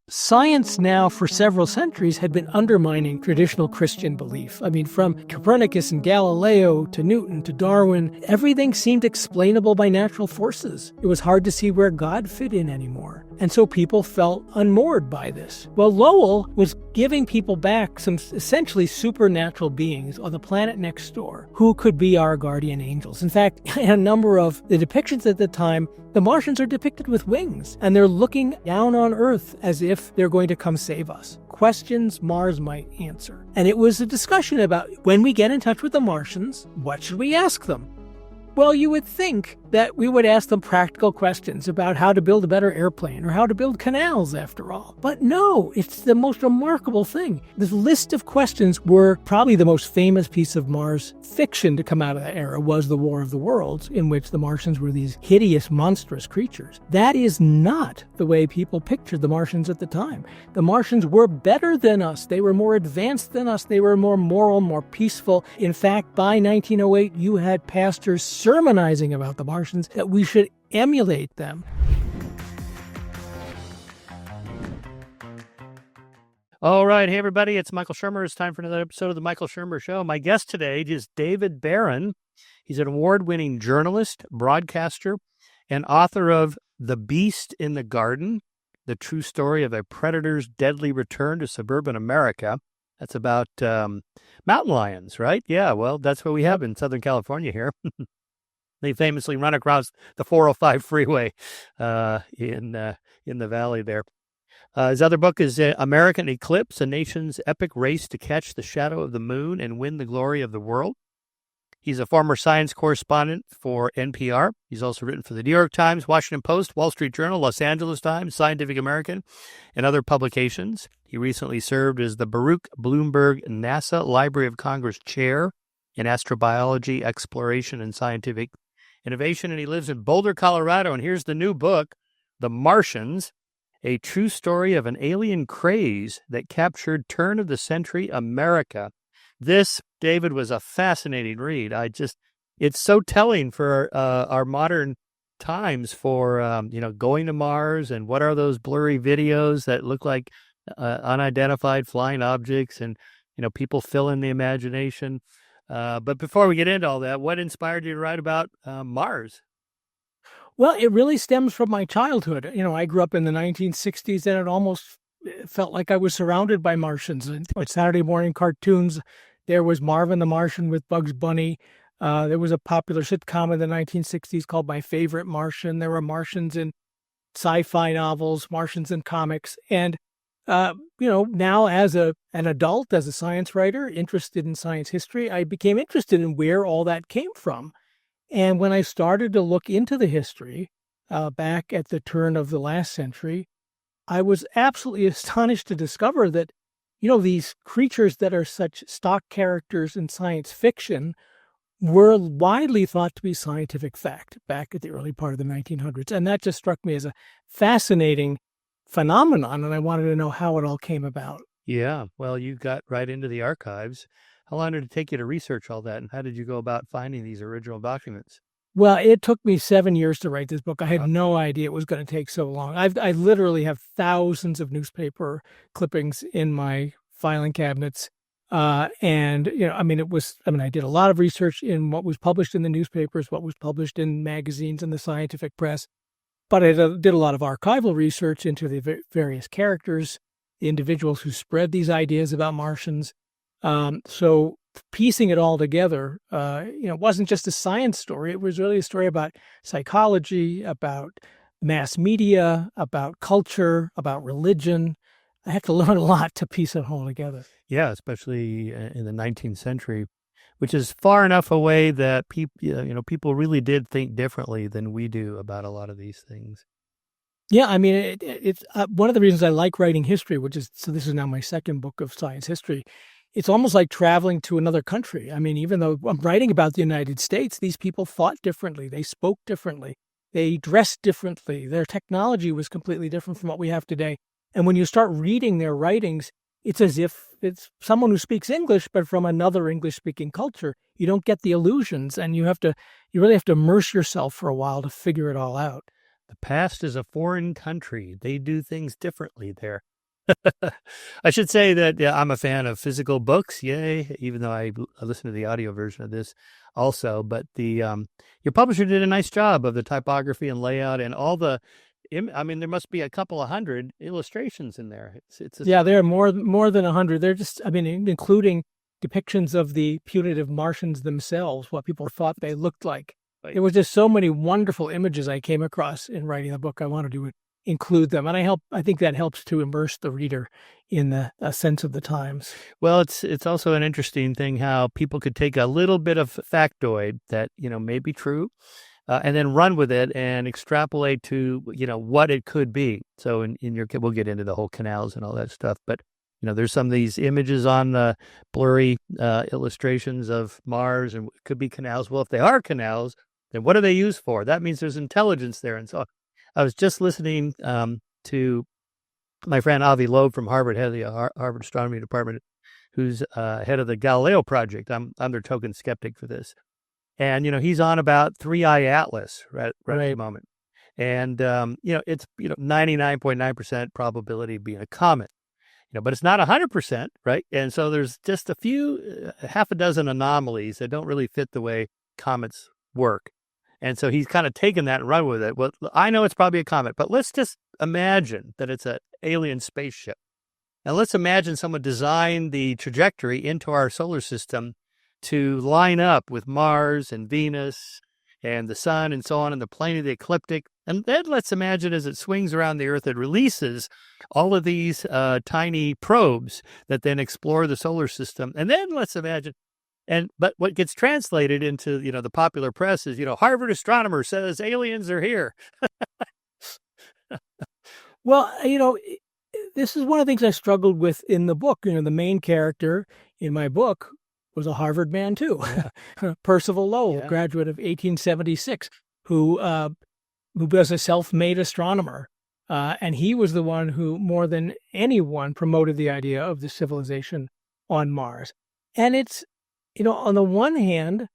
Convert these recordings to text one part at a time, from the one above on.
Science now, for several centuries, had been undermining traditional Christian belief. I mean, from Copernicus and Galileo to Newton to Darwin, everything seemed explainable by natural forces. It was hard to see where God fit in anymore. And so people felt unmoored by this. Well, Lowell was giving people back some essentially supernatural beings on the planet next door who could be our guardian angels. In fact, in a number of the depictions at the time, the Martians are depicted with wings, and they're looking down on Earth as if they're going to come save us. Questions Mars might answer. And it was a discussion about when we get in touch with the Martians, what should we ask them? Well, you would think that we would ask them practical questions about how to build a better airplane or how to build canals, after all. But no, it's the most remarkable thing. This list of questions were probably the most famous piece of Mars fiction to come out of that era was The War of the Worlds, in which the Martians were these hideous, monstrous creatures. That is not the way people pictured the Martians at the time. The Martians were better than us. They were more advanced than us. They were more moral, more peaceful. In fact, by 1908, you had pastors sermonizing about the Martians, that we should emulate them. All right. Hey, everybody. It's Michael Shermer. It's time for another episode of The Michael Shermer Show. My guest today is David Barron. He's an award-winning journalist, broadcaster, and author of The Beast in the Garden, the true story of a predator's deadly return to suburban America. That's about mountain lions, right? Yeah, well, that's what we have in Southern California here. They famously run across the 405 freeway in the valley there. His other book is American Eclipse, a nation's epic race to catch the shadow of the moon and win the glory of the world. He's a former science correspondent for NPR. He's also written for the New York Times, Washington Post, Wall Street Journal, Los Angeles Times, Scientific American, and other publications. He recently served as the Baruch Blumberg NASA Library of Congress Chair in Astrobiology, Exploration, and Scientific Innovation, and he lives in Boulder, Colorado. And here's the new book, The Martians, a true story of an alien craze that captured turn-of-the-century America. This, David, was a fascinating read. It's so telling for our modern times for, going to Mars and what are those blurry videos that look like unidentified flying objects and, people fill in the imagination. But before we get into all that, what inspired you to write about Mars? Well, it really stems from my childhood. I grew up in the 1960s, and it almost felt like I was surrounded by Martians. And Saturday morning cartoons, there was Marvin the Martian with Bugs Bunny. There was a popular sitcom in the 1960s called My Favorite Martian. There were Martians in sci-fi novels, Martians in comics. And now as an adult, as a science writer, interested in science history, I became interested in where all that came from. And when I started to look into the history back at the turn of the last century, I was absolutely astonished to discover that, these creatures that are such stock characters in science fiction were widely thought to be scientific fact back at the early part of the 1900s. And that just struck me as a fascinating phenomenon, and I wanted to know how it all came about. Yeah, well, you got right into the archives. How long did it take you to research all that, and how did you go about finding these original documents? Well, it took me 7 years to write this book. I had no idea it was going to take so long. I literally have thousands of newspaper clippings in my filing cabinets. I did a lot of research in what was published in the newspapers, what was published in magazines and the scientific press. But I did a lot of archival research into the various characters, the individuals who spread these ideas about Martians. So piecing it all together, wasn't just a science story. It was really a story about psychology, about mass media, about culture, about religion. I had to learn a lot to piece it all together. Yeah, especially in the 19th century, which is far enough away that people really did think differently than we do about a lot of these things. Yeah, I mean, it's one of the reasons I like writing history, so this is now my second book of science history. It's almost like traveling to another country. I mean, even though I'm writing about the United States, these people thought differently. They spoke differently. They dressed differently. Their technology was completely different from what we have today. And when you start reading their writings, it's as if it's someone who speaks English, but from another English-speaking culture. You don't get the illusions, and you really have to immerse yourself for a while to figure it all out. The past is a foreign country. They do things differently there. I should say that I'm a fan of physical books, yay, even though I listen to the audio version of this also. But your publisher did a nice job of the typography and layout and all the, I mean, there must be a couple of hundred illustrations in there. Yeah, there are more than 100. They're just, I mean, including depictions of the putative Martians themselves, what people thought they looked like. There was just so many wonderful images I came across in writing the book. I wanted to include them, and I think that helps to immerse the reader in the sense of the times. Well, it's also an interesting thing how people could take a little bit of factoid that may be true, and then run with it and extrapolate to what it could be. So in your, we'll get into the whole canals and all that stuff, but there's some of these images on the blurry illustrations of Mars, and it could be canals. Well, if they are canals, then what are they used for? That means there's intelligence there. And so I was just listening to my friend Avi Loeb from Harvard, head of the Harvard Astronomy Department, who's head of the Galileo Project. I'm their token skeptic for this. And, he's on about Three-Eye Atlas right at the moment. And, it's, 99.9% probability of being a comet. But it's not 100%, right? And so there's just a few, half a dozen anomalies that don't really fit the way comets work. And so he's kind of taken that and run with it. Well, I know it's probably a comet, but let's just imagine that it's an alien spaceship. And let's imagine someone designed the trajectory into our solar system to line up with Mars and Venus and the sun and so on, and the plane of the ecliptic. And then let's imagine as it swings around the Earth, it releases all of these tiny probes that then explore the solar system. And then let's imagine, but what gets translated into, the popular press is, Harvard astronomer says aliens are here. Well, this is one of the things I struggled with in the book. The main character in my book was a Harvard man too, Percival Lowell, graduate of 1876, who was a self-made astronomer. And he was the one who, more than anyone, promoted the idea of the civilization on Mars. And it's, on the one hand,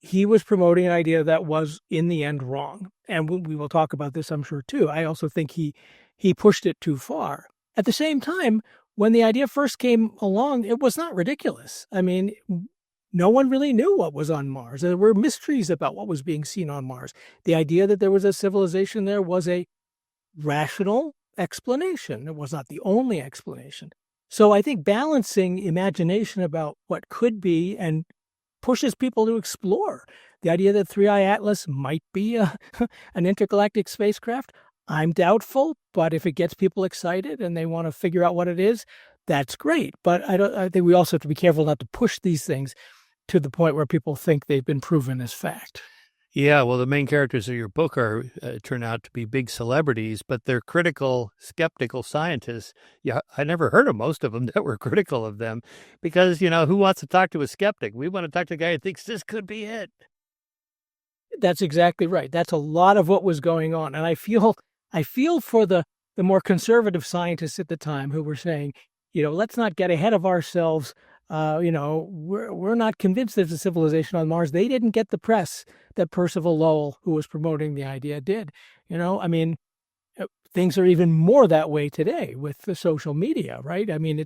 he was promoting an idea that was, in the end, wrong. And we will talk about this, I'm sure, too. I also think he pushed it too far. At the same time, when the idea first came along, it was not ridiculous. I mean, no one really knew what was on Mars. There were mysteries about what was being seen on Mars. The idea that there was a civilization there was a rational explanation. It was not the only explanation. So I think balancing imagination about what could be and pushes people to explore. The idea that Three-Eye Atlas might be an intergalactic spacecraft, I'm doubtful, but if it gets people excited and they want to figure out what it is, that's great. But I think we also have to be careful not to push these things to the point where people think they've been proven as fact. Yeah, well, the main characters of your book turn out to be big celebrities, but they're critical, skeptical scientists. Yeah, I never heard of most of them that were critical of them because, who wants to talk to a skeptic? We want to talk to a guy who thinks this could be it. That's exactly right. That's a lot of what was going on. And I feel for the more conservative scientists at the time who were saying, let's not get ahead of ourselves. We're not convinced there's a civilization on Mars. They didn't get the press that Percival Lowell, who was promoting the idea, did. Things are even more that way today with the social media, right? I mean,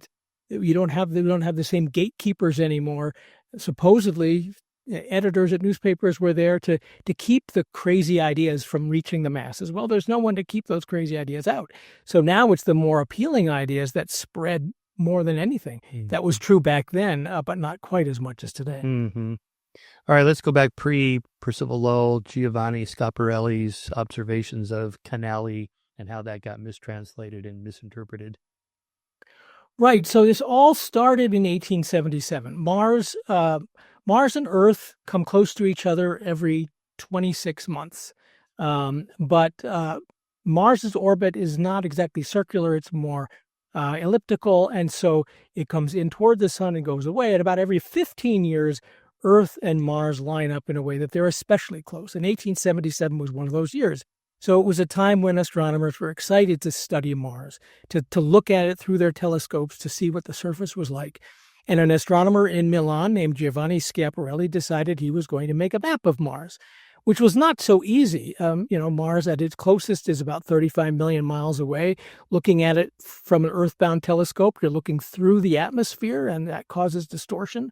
we don't have the same gatekeepers anymore. Supposedly, editors at newspapers were there to keep the crazy ideas from reaching the masses. Well, there's no one to keep those crazy ideas out. So now it's the more appealing ideas that spread more than anything. Mm-hmm. That was true back then, but not quite as much as today. Mm-hmm. All right, let's go back pre-Percival Lowell, Giovanni Schiaparelli's observations of canali and how that got mistranslated and misinterpreted. Right. So this all started in 1877. Mars and Earth come close to each other every 26 months. But Mars's orbit is not exactly circular. It's more elliptical. And so it comes in toward the sun and goes away. And about every 15 years, Earth and Mars line up in a way that they're especially close. And 1877 was one of those years. So it was a time when astronomers were excited to study Mars, to look at it through their telescopes to see what the surface was like. And an astronomer in Milan named Giovanni Schiaparelli decided he was going to make a map of Mars. which was not so easy. Mars at its closest is about 35 million miles away. Looking at it from an earthbound telescope, you're looking through the atmosphere, and that causes distortion.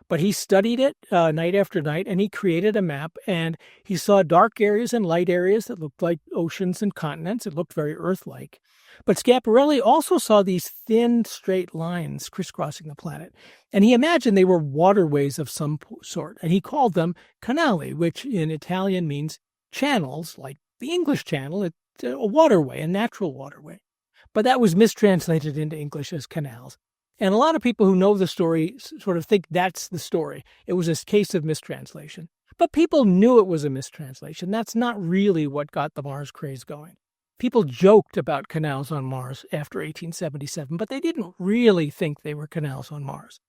But he studied it night after night, and he created a map, and he saw dark areas and light areas that looked like oceans and continents. It looked very Earth-like. But Schiaparelli also saw these thin, straight lines crisscrossing the planet, and he imagined they were waterways of some sort, and he called them canali, which in Italian means channels, like the English Channel. It's a waterway, a natural waterway. But that was mistranslated into English as canals. And a lot of people who know the story sort of think that's the story. It was a case of mistranslation. But people knew it was a mistranslation. That's not really what got the Mars craze going. People joked about canals on Mars after 1877, but they didn't really think they were canals on Mars.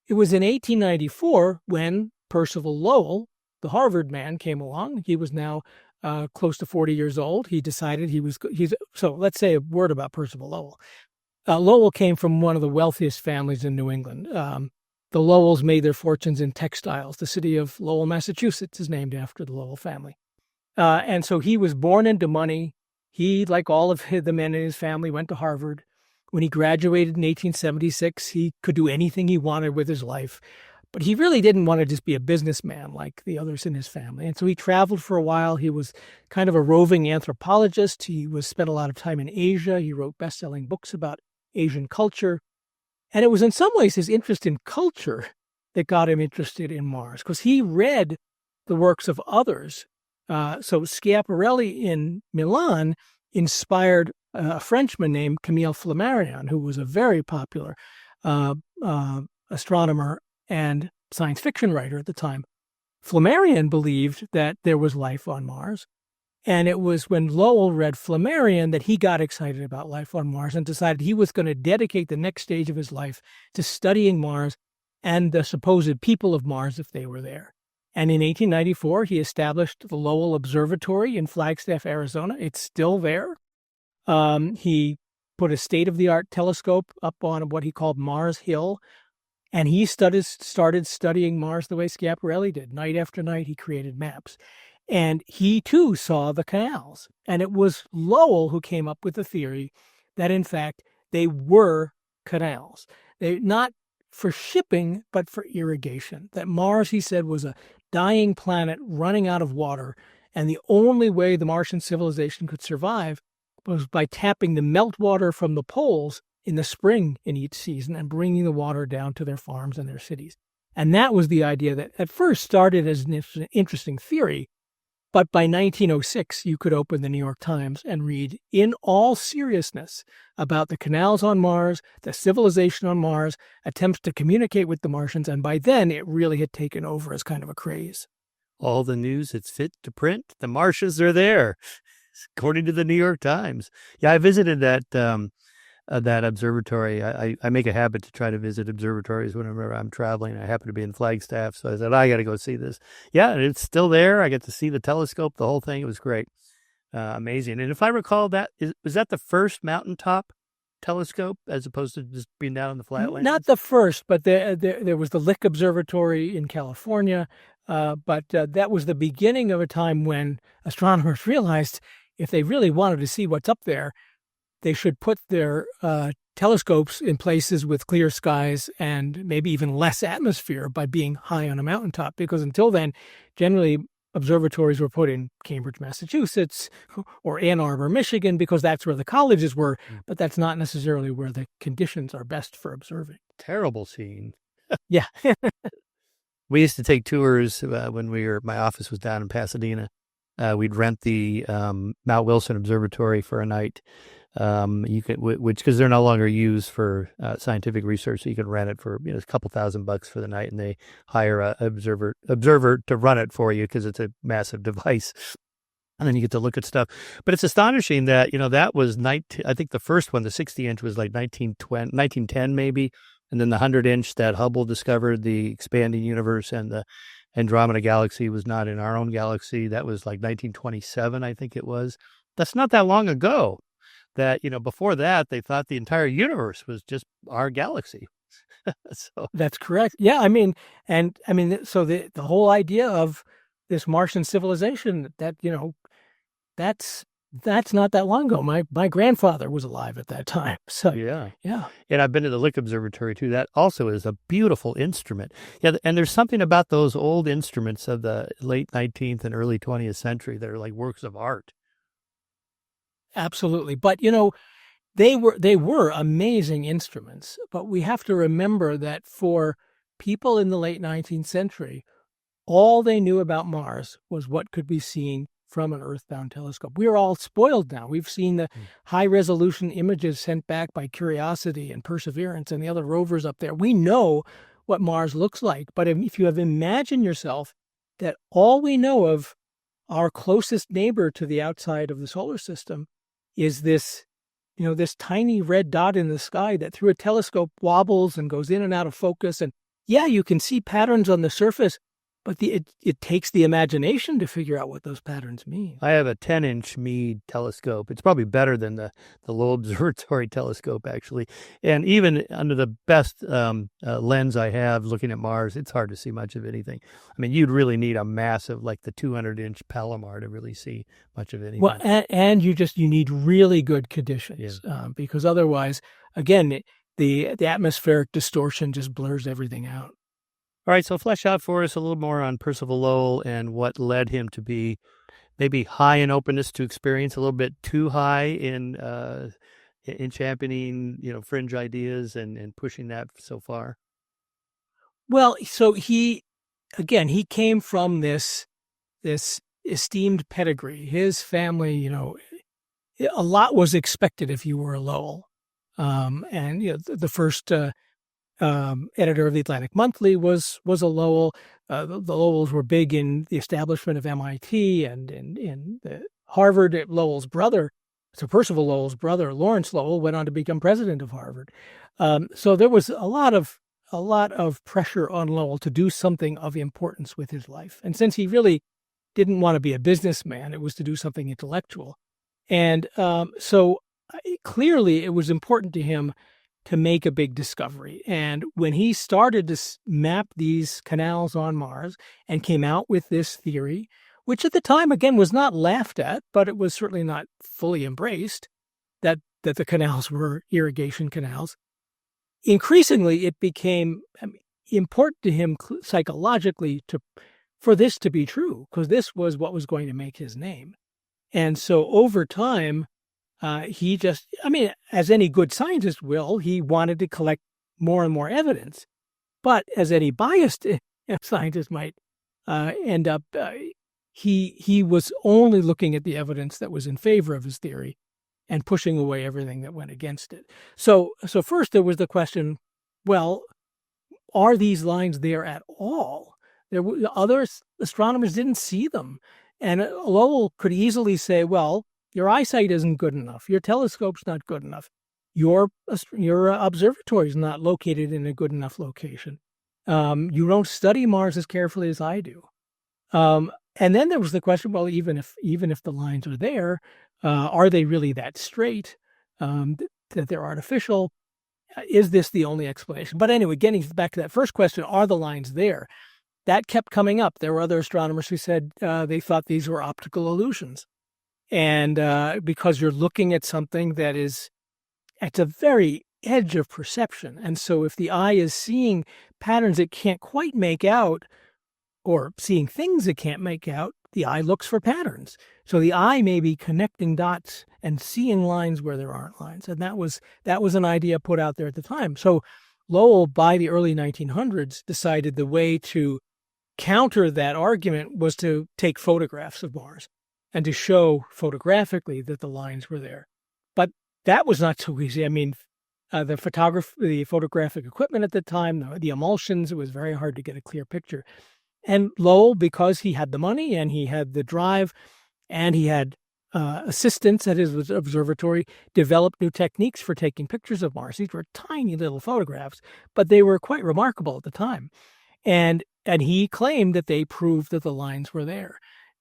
It was in 1894 when Percival Lowell, the Harvard man, came along. He was now close to 40 years old. He decided so let's say a word about Percival Lowell. Lowell came from one of the wealthiest families in New England. The Lowells made their fortunes in textiles. The city of Lowell, Massachusetts, is named after the Lowell family. And so he was born into money. He, like all of the men in his family, went to Harvard. When he graduated in 1876, he could do anything he wanted with his life. But he really didn't want to just be a businessman like the others in his family. And so he traveled for a while. He was kind of a roving anthropologist. He spent a lot of time in Asia. He wrote best-selling books about Asian culture. And it was in some ways his interest in culture that got him interested in Mars, because he read the works of others. So Schiaparelli in Milan inspired a Frenchman named Camille Flammarion, who was a very popular astronomer and science fiction writer at the time. Flammarion believed that there was life on Mars. And it was when Lowell read Flammarion that he got excited about life on Mars and decided he was going to dedicate the next stage of his life to studying Mars and the supposed people of Mars if they were there. And in 1894, he established the Lowell Observatory in Flagstaff, Arizona. It's still there. He put a state-of-the-art telescope up on what he called Mars Hill, and he started studying Mars the way Schiaparelli did. Night after night, he created maps. And he, too, saw the canals. And it was Lowell who came up with the theory that, in fact, they were canals. They not for shipping, but for irrigation. That Mars, he said, was a dying planet running out of water. And the only way the Martian civilization could survive was by tapping the meltwater from the poles in the spring in each season and bringing the water down to their farms and their cities. And that was the idea that at first started as an interesting theory. But by 1906, you could open the New York Times and read in all seriousness about the canals on Mars, the civilization on Mars, attempts to communicate with the Martians. And by then, it really had taken over as kind of a craze. All the news that's fit to print, the Martians are there, according to the New York Times. Yeah, I visited that observatory. I make a habit to try to visit observatories whenever I'm traveling. I happen to be in Flagstaff, so I said, I got to go see this. Yeah, and it's still there. I get to see the telescope, the whole thing. It was great. Amazing. And if I recall, was that the first mountaintop telescope as opposed to just being down on the flatlands? Not the first, but there was the Lick Observatory in California. But that was the beginning of a time when astronomers realized if they really wanted to see what's up there, they should put their telescopes in places with clear skies and maybe even less atmosphere by being high on a mountaintop. Because until then, generally, observatories were put in Cambridge, Massachusetts, or Ann Arbor, Michigan, because that's where the colleges were. But that's not necessarily where the conditions are best for observing. Terrible scene. Yeah. We used to take tours when my office was down in Pasadena. We'd rent the Mount Wilson Observatory for a night. Because they're no longer used for scientific research, so you can rent it for a couple $1,000 for the night, and they hire a observer to run it for you because it's a massive device, and then you get to look at stuff. But it's astonishing that that was I think the first one, the 60-inch, was like 1910 maybe, and then the 100-inch that Hubble discovered, the expanding universe, and the Andromeda galaxy was not in our own galaxy. That was like 1927, I think it was. That's not that long ago. That, before that, they thought the entire universe was just our galaxy. So that's correct. Yeah, so the whole idea of this Martian civilization that, that's not that long ago. My grandfather was alive at that time. So Yeah. yeah. And I've been to the Lick Observatory too. That also is a beautiful instrument. Yeah, and there's something about those old instruments of the late 19th and early 20th century that are like works of art. Absolutely. But they were amazing instruments, but we have to remember that for people in the late 19th century, all they knew about Mars was what could be seen from an earthbound telescope. We're all spoiled now. We've seen the high-resolution images sent back by Curiosity and Perseverance and the other rovers up there. We know what Mars looks like, but if you have imagined yourself that all we know of our closest neighbor to the outside of the solar system is this tiny red dot in the sky that through a telescope wobbles and goes in and out of focus. And yeah, you can see patterns on the surface, but it takes the imagination to figure out what those patterns mean. I have a 10-inch Meade telescope. It's probably better than the Lowell Observatory telescope, actually. And even under the best lens I have looking at Mars, it's hard to see much of anything. I mean, you'd really need a massive, like the 200-inch Palomar to really see much of anything. Well, and you need really good conditions, because otherwise, again, the atmospheric distortion just blurs everything out. All right, so flesh out for us a little more on Percival Lowell and what led him to be maybe high in openness to experience, a little bit too high in championing, fringe ideas and pushing that so far. Well, so he came from this esteemed pedigree. His family, a lot was expected if you were a Lowell, and the first. Editor of the Atlantic Monthly was a Lowell. The Lowells were big in the establishment of MIT and in Harvard. Lowell's brother, so Percival Lowell's brother, Lawrence Lowell, went on to become president of Harvard. So there was a lot of pressure on Lowell to do something of importance with his life. And since he really didn't want to be a businessman, it was to do something intellectual. And so clearly it was important to him to make a big discovery. And when he started to map these canals on Mars and came out with this theory, which at the time, again, was not laughed at, but it was certainly not fully embraced, that the canals were irrigation canals, increasingly it became important to him psychologically for this to be true, because this was what was going to make his name. And so over time, he just, as any good scientist will, he wanted to collect more and more evidence. But as any biased scientist might end up, he was only looking at the evidence that was in favor of his theory and pushing away everything that went against it. So first there was the question, well, are these lines there at all? Other astronomers didn't see them. And Lowell could easily say, well, your eyesight isn't good enough. Your telescope's not good enough. Your observatory is not located in a good enough location. You don't study Mars as carefully as I do. And then there was the question, well, even if the lines are there, are they really that straight, that they're artificial? Is this the only explanation? But anyway, getting back to that first question, are the lines there? That kept coming up. There were other astronomers who said they thought these were optical illusions. And because you're looking at something that is at the very edge of perception. And so if the eye is seeing patterns it can't quite make out, or seeing things it can't make out, the eye looks for patterns. So the eye may be connecting dots and seeing lines where there aren't lines. And that was an idea put out there at the time. So Lowell, by the early 1900s, decided the way to counter that argument was to take photographs of Mars and to show photographically that the lines were there. But that was not so easy. The photographic equipment at the time, the emulsions, it was very hard to get a clear picture. And Lowell, because he had the money and he had the drive and he had assistants at his observatory, developed new techniques for taking pictures of Mars. These were tiny little photographs, but they were quite remarkable at the time. And he claimed that they proved that the lines were there.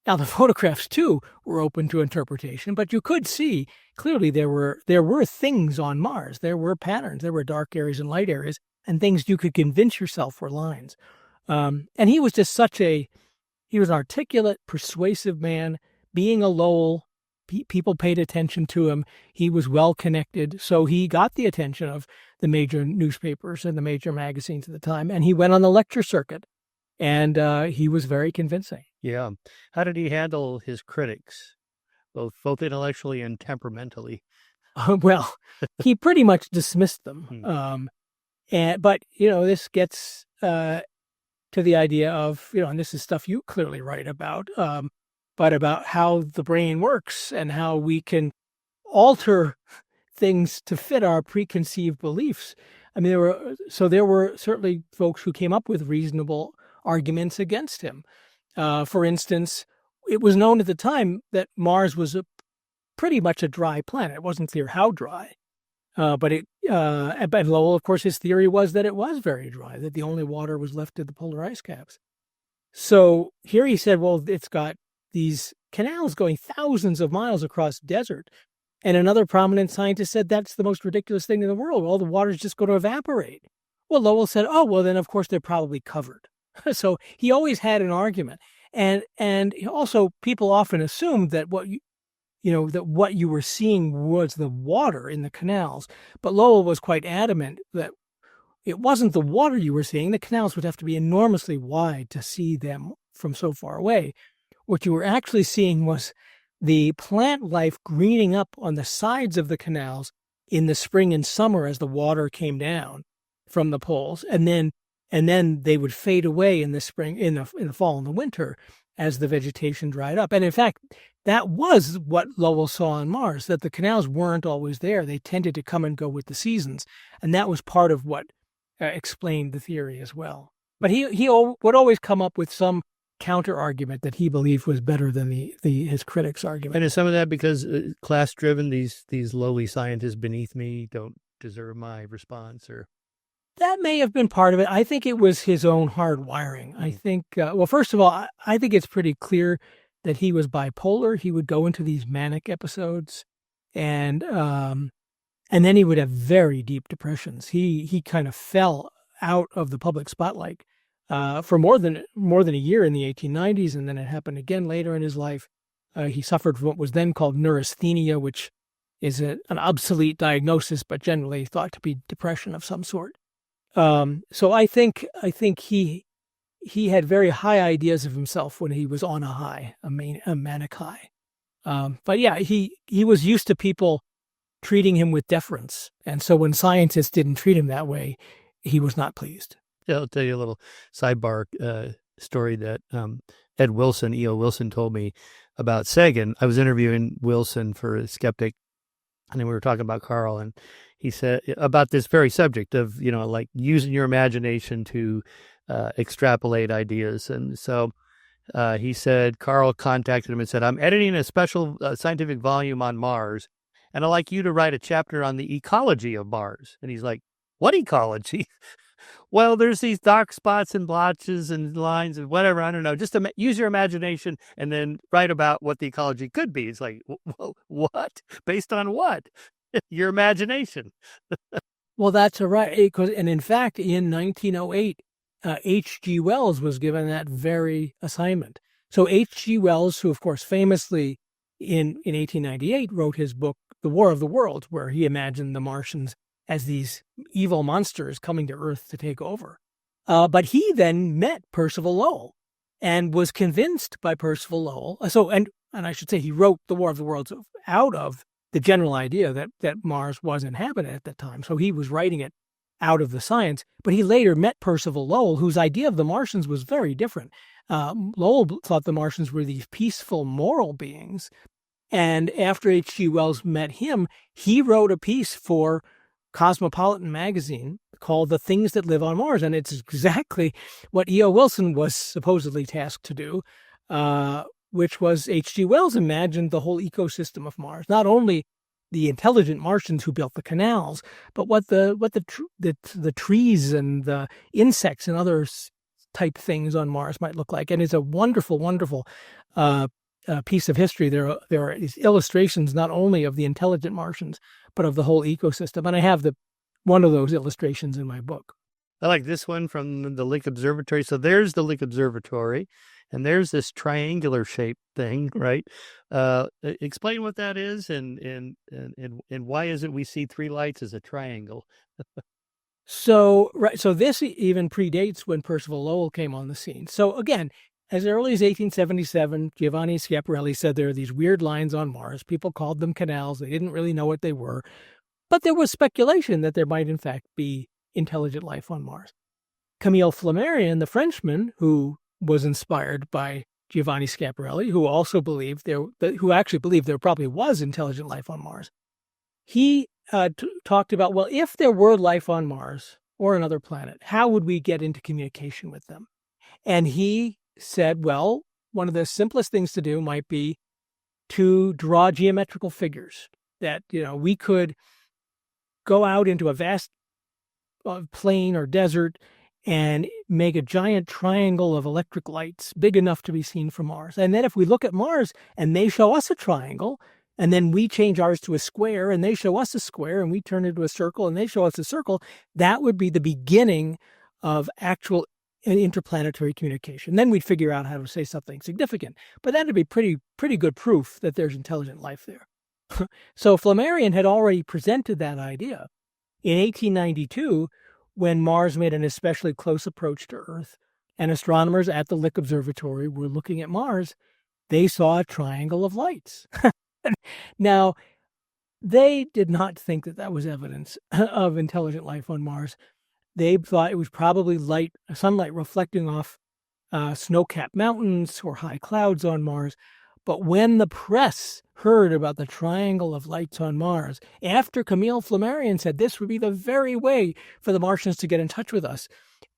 Now, the photographs, too, were open to interpretation, but you could see clearly there were things on Mars. There were patterns. There were dark areas and light areas and things you could convince yourself were lines. And he was just such a He was an articulate, persuasive man. Being a Lowell, people paid attention to him. He was well connected, so he got the attention of the major newspapers and the major magazines at the time, and he went on the lecture circuit, and he was very convincing. Yeah. How did he handle his critics, both intellectually and temperamentally? Well, he pretty much dismissed them. But this gets to the idea of, and this is stuff you clearly write about, but about how the brain works and how we can alter things to fit our preconceived beliefs. I mean, there were certainly folks who came up with reasonable arguments against him. For instance, it was known at the time that Mars was pretty much a dry planet. It wasn't clear how dry. But Lowell, of course, his theory was that it was very dry, that the only water was left in the polar ice caps. So here he said, well, it's got these canals going thousands of miles across desert. And another prominent scientist said that's the most ridiculous thing in the world. All the water's just going to evaporate. Well, Lowell said, oh, well, then, of course, they're probably covered. So he always had an argument. And also, people often assumed that what you were seeing was the water in the canals. But Lowell was quite adamant that it wasn't the water you were seeing. The canals would have to be enormously wide to see them from so far away. What you were actually seeing was the plant life greening up on the sides of the canals in the spring and summer as the water came down from the poles. And then they would fade away in the spring, in the fall and the winter as the vegetation dried up. And in fact, that was what Lowell saw on Mars, that the canals weren't always there. They tended to come and go with the seasons. And that was part of what explained the theory as well. But he would always come up with some counter argument that he believed was better than his critics' argument. And is some of that because class driven, these lowly scientists beneath me don't deserve my response? Or that may have been part of it. I think it was his own hard wiring. I think, well, first of all, I think it's pretty clear that he was bipolar. He would go into these manic episodes, and then he would have very deep depressions. He kind of fell out of the public spotlight for more than a year in the 1890s, and then it happened again later in his life. He suffered from what was then called neurasthenia, which is an obsolete diagnosis, but generally thought to be depression of some sort. So I think he had very high ideas of himself when he was on a high, a manic high. But yeah, he was used to people treating him with deference, and so when scientists didn't treat him that way, he was not pleased. Yeah, I'll tell you a little sidebar story that Ed Wilson, E.O. Wilson, told me about Sagan. I was interviewing Wilson for Skeptic, and then we were talking about Carl, and he said about this very subject of, like using your imagination to extrapolate ideas. And so he said, Carl contacted him and said, I'm editing a special scientific volume on Mars, and I'd like you to write a chapter on the ecology of Mars. And he's like, what ecology? Well, there's these dark spots and blotches and lines and whatever. I don't know. Just use your imagination and then write about what the ecology could be. It's like, what? Based on what? Your imagination. Well, that's right. And in fact, in 1908, H.G. Wells was given that very assignment. So H.G. Wells, who of course famously in 1898 wrote his book, The War of the Worlds, where he imagined the Martians as these evil monsters coming to Earth to take over. But he then met Percival Lowell and was convinced by Percival Lowell. And I should say he wrote The War of the Worlds out of the general idea that Mars was inhabited at that time. So he was writing it out of the science. But he later met Percival Lowell, whose idea of the Martians was very different. Lowell thought the Martians were these peaceful, moral beings. And after H.G. Wells met him, he wrote a piece for Cosmopolitan magazine called The Things That Live on Mars. And it's exactly what E.O. Wilson was supposedly tasked to do, which was H.G. Wells imagined the whole ecosystem of Mars, not only the intelligent Martians who built the canals, but what the trees and the insects and other type things on Mars might look like. And it's a wonderful, wonderful piece of history. There are these illustrations not only of the intelligent Martians, but of the whole ecosystem. And I have one of those illustrations in my book. I like this one from the Lick Observatory. So there's the Lick Observatory, and there's this triangular shaped thing, right? Explain what that is, and why is it we see three lights as a triangle? So, right, so this even predates when Percival Lowell came on the scene. So again, as early as 1877, Giovanni Schiaparelli said there are these weird lines on Mars. People called them canals. They didn't really know what they were. But there was speculation that there might, in fact, be intelligent life on Mars. Camille Flammarion, the Frenchman, who was inspired by Giovanni Schiaparelli, who also believed who actually believed there probably was intelligent life on Mars, he talked about, well, if there were life on Mars or another planet, how would we get into communication with them? And he said, well, one of the simplest things to do might be to draw geometrical figures that, we could go out into a vast plain or desert and make a giant triangle of electric lights big enough to be seen from Mars. And then if we look at Mars and they show us a triangle, and then we change ours to a square and they show us a square, and we turn it into a circle and they show us a circle, that would be the beginning of actual interplanetary communication. Then we'd figure out how to say something significant. But that'd be pretty good proof that there's intelligent life there. So Flammarion had already presented that idea. In 1892, when Mars made an especially close approach to Earth, and astronomers at the Lick Observatory were looking at Mars, they saw a triangle of lights. Now, they did not think that that was evidence of intelligent life on Mars. They thought it was probably sunlight reflecting off snow-capped mountains or high clouds on Mars. But when the press heard about the triangle of lights on Mars, after Camille Flammarion said this would be the very way for the Martians to get in touch with us,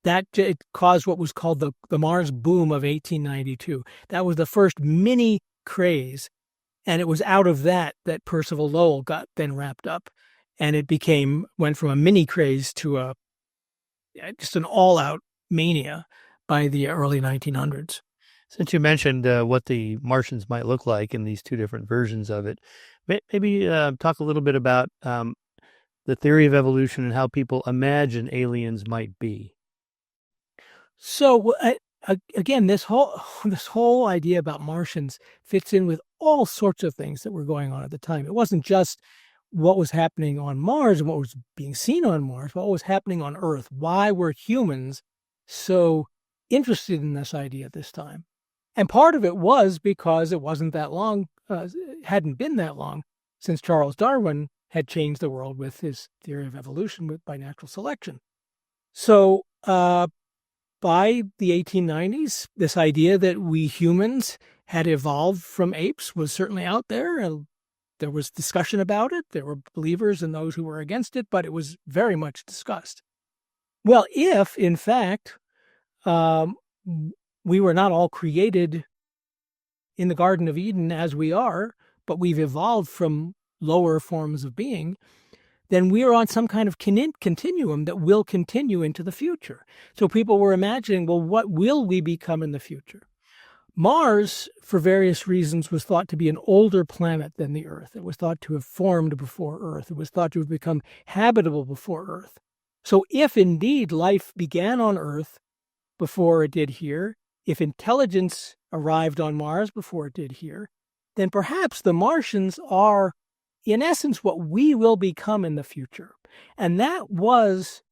that it caused what was called the Mars boom of 1892. That was the first mini craze. And it was out of that Percival Lowell got then wrapped up. And it went from a mini craze to just an all-out mania by the early 1900s. Since you mentioned what the Martians might look like in these two different versions of it, maybe talk a little bit about the theory of evolution and how people imagine aliens might be. So again, this whole idea about Martians fits in with all sorts of things that were going on at the time. It wasn't just what was happening on Mars and what was being seen on Mars, but what was happening on Earth. Why were humans so interested in this idea at this time? And part of it was because it wasn't that long, hadn't been that long since Charles Darwin had changed the world with his theory of evolution by natural selection. So by the 1890s, this idea that we humans had evolved from apes was certainly out there. And there was discussion about it. There were believers and those who were against it, but it was very much discussed. Well, if, in fact, we were not all created in the Garden of Eden as we are, but we've evolved from lower forms of being, then we are on some kind of continuum that will continue into the future. So people were imagining, well, what will we become in the future? Mars, for various reasons, was thought to be an older planet than the Earth. It was thought to have formed before Earth. It was thought to have become habitable before Earth. So if indeed life began on Earth before it did here, if intelligence arrived on Mars before it did here, then perhaps the Martians are, in essence, what we will become in the future. And that was,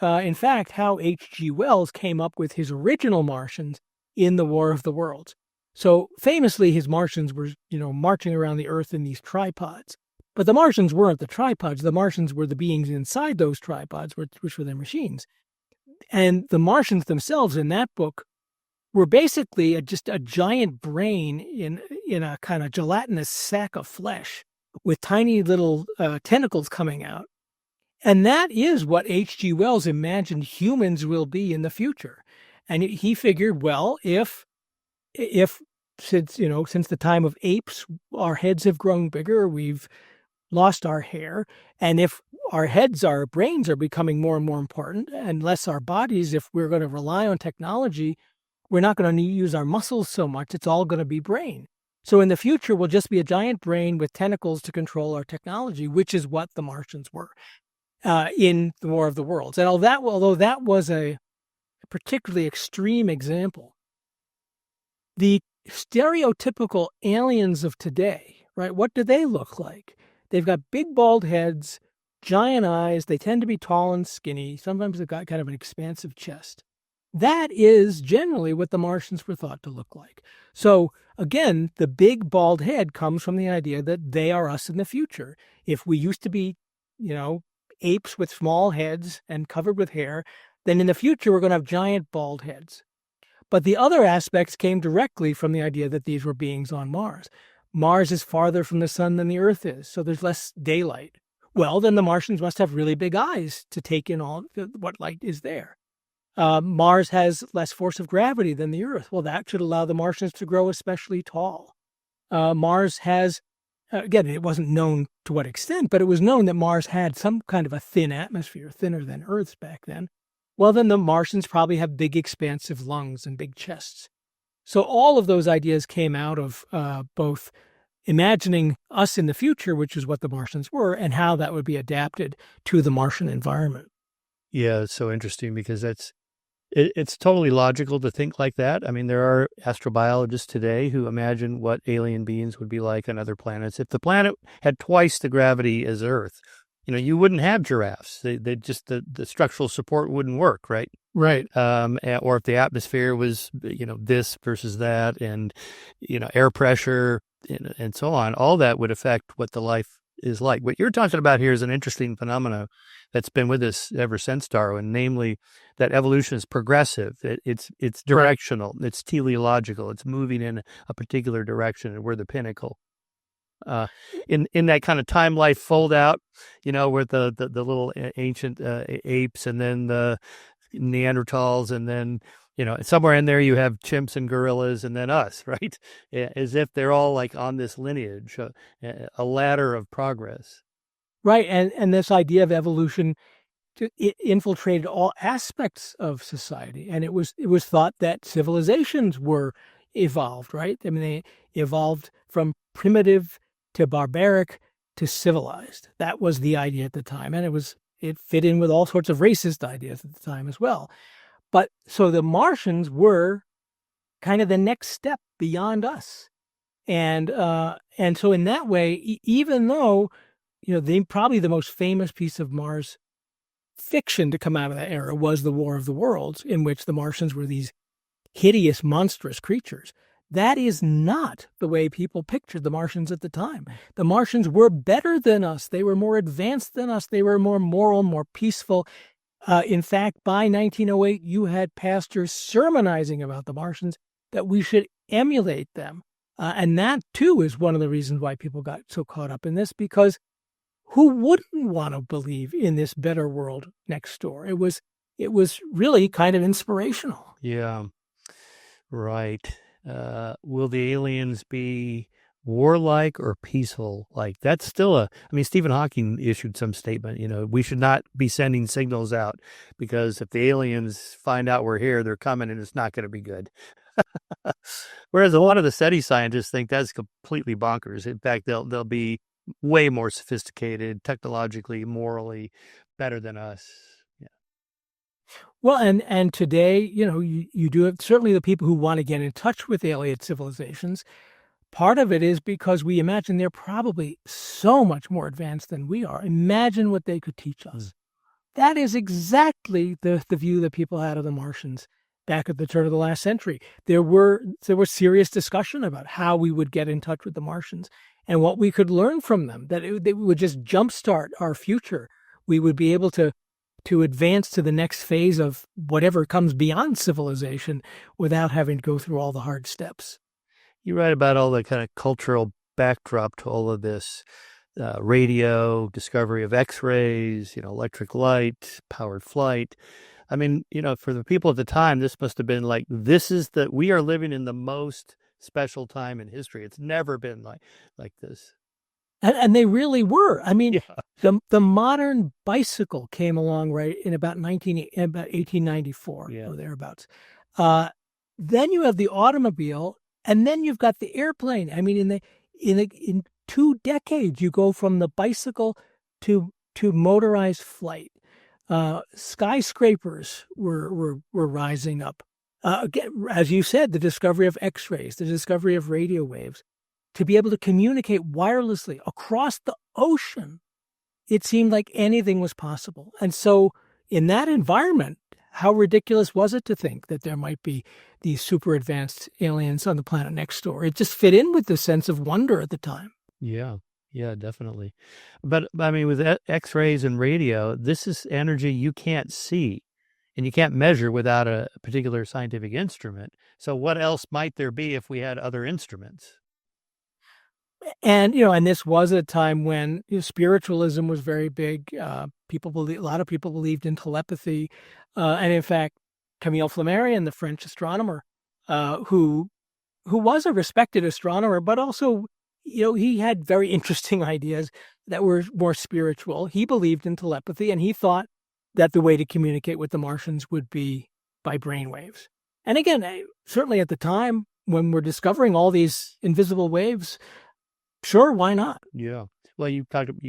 in fact, how H.G. Wells came up with his original Martians in the War of the Worlds. So famously, his Martians were, marching around the Earth in these tripods. But the Martians weren't the tripods. The Martians were the beings inside those tripods, which were their machines. And the Martians themselves in that book were basically just a giant brain in a kind of gelatinous sack of flesh with tiny little tentacles coming out. And that is what H.G. Wells imagined humans will be in the future. And he figured, well, if since the time of apes, our heads have grown bigger, we've lost our hair, and if our brains are becoming more and more important, and less our bodies, if we're going to rely on technology, we're not going to use our muscles so much. It's all going to be brain. So in the future, we'll just be a giant brain with tentacles to control our technology, which is what the Martians were in the War of the Worlds. And although that was a particularly extreme example, the stereotypical aliens of today, right? What do they look like? They've got big bald heads, giant eyes. They tend to be tall and skinny. Sometimes they've got kind of an expansive chest. That is generally what the Martians were thought to look like. So again, the big bald head comes from the idea that they are us in the future. If we used to be, apes with small heads and covered with hair, then in the future we're going to have giant bald heads. But the other aspects came directly from the idea that these were beings on Mars. Mars is farther from the sun than the Earth is, so there's less daylight. Well, then the Martians must have really big eyes to take in all what light is there. Mars has less force of gravity than the Earth. Well, that should allow the Martians to grow especially tall. Mars has, again, it wasn't known to what extent, but it was known that Mars had some kind of a thin atmosphere, thinner than Earth's back then. Well, then the Martians probably have big, expansive lungs and big chests. So all of those ideas came out of both imagining us in the future, which is what the Martians were, and how that would be adapted to the Martian environment. Yeah, it's so interesting because it's totally logical to think like that. I mean, there are astrobiologists today who imagine what alien beings would be like on other planets. If the planet had twice the gravity as Earth, you wouldn't have giraffes. They just the structural support wouldn't work, right? Right. Or if the atmosphere was, this versus that, and air pressure and so on, all that would affect what the life is like. What you're talking about here is an interesting phenomenon that's been with us ever since Darwin, namely that evolution is progressive. It's directional. Right. It's teleological. It's moving in a particular direction, and we're the pinnacle. In that kind of time life fold out, with the little ancient apes, and then the Neanderthals, and then somewhere in there you have chimps and gorillas, and then us, right? As if they're all like on this lineage, a ladder of progress. Right, and this idea of evolution, it infiltrated all aspects of society, and it was thought that civilizations were evolved, right? I mean, they evolved from primitive to barbaric to civilized. That was the idea at the time, and it fit in with all sorts of racist ideas at the time as well. But so the Martians were kind of the next step beyond us, and so in that way, even though probably the most famous piece of Mars fiction to come out of that era was the War of the Worlds, in which the Martians were these hideous, monstrous creatures. That is not the way people pictured the Martians at the time. The Martians were better than us. They were more advanced than us. They were more moral, more peaceful. In fact, by 1908, you had pastors sermonizing about the Martians that we should emulate them. And that, too, is one of the reasons why people got so caught up in this, because who wouldn't want to believe in this better world next door? It was really kind of inspirational. Yeah, right. Will the aliens be warlike or peaceful? Like, that's still Stephen Hawking issued some statement, we should not be sending signals out, because if the aliens find out we're here, they're coming, and it's not going to be good. Whereas a lot of the SETI scientists think that's completely bonkers. In fact, they'll be way more sophisticated, technologically, morally better than us. Yeah. Well, and today, you do have certainly the people who want to get in touch with alien civilizations. Part of it is because we imagine they're probably so much more advanced than we are. Imagine what they could teach us. That is exactly the view that people had of the Martians back at the turn of the last century. There were serious discussion about how we would get in touch with the Martians and what we could learn from them, that they would just jumpstart our future. We would be able to advance to the next phase of whatever comes beyond civilization without having to go through all the hard steps. You write about all the kind of cultural backdrop to all of this, radio, discovery of X-rays, electric light, powered flight. I mean, for the people at the time, this must have been like, we are living in the most special time in history. It's never been like this. And they really were. I mean, yeah. The modern bicycle came along right in about 1894 or thereabouts. Then you have the automobile, and then you've got the airplane. I mean, in 2 decades, you go from the bicycle to motorized flight. Skyscrapers were rising up. Again, as you said, the discovery of X-rays, the discovery of radio waves, to be able to communicate wirelessly across the ocean, it seemed like anything was possible. And so in that environment, how ridiculous was it to think that there might be these super advanced aliens on the planet next door? It just fit in with the sense of wonder at the time. Yeah. Yeah, definitely. But I mean, with X-rays and radio, this is energy you can't see and you can't measure without a particular scientific instrument. So what else might there be if we had other instruments? And, and this was a time when spiritualism was very big. A lot of people believed in telepathy. And in fact, Camille Flammarion, the French astronomer, who was a respected astronomer, but also, he had very interesting ideas that were more spiritual. He believed in telepathy, and he thought that the way to communicate with the Martians would be by brainwaves. And again, certainly at the time when we're discovering all these invisible waves, sure, why not? Yeah. Well, you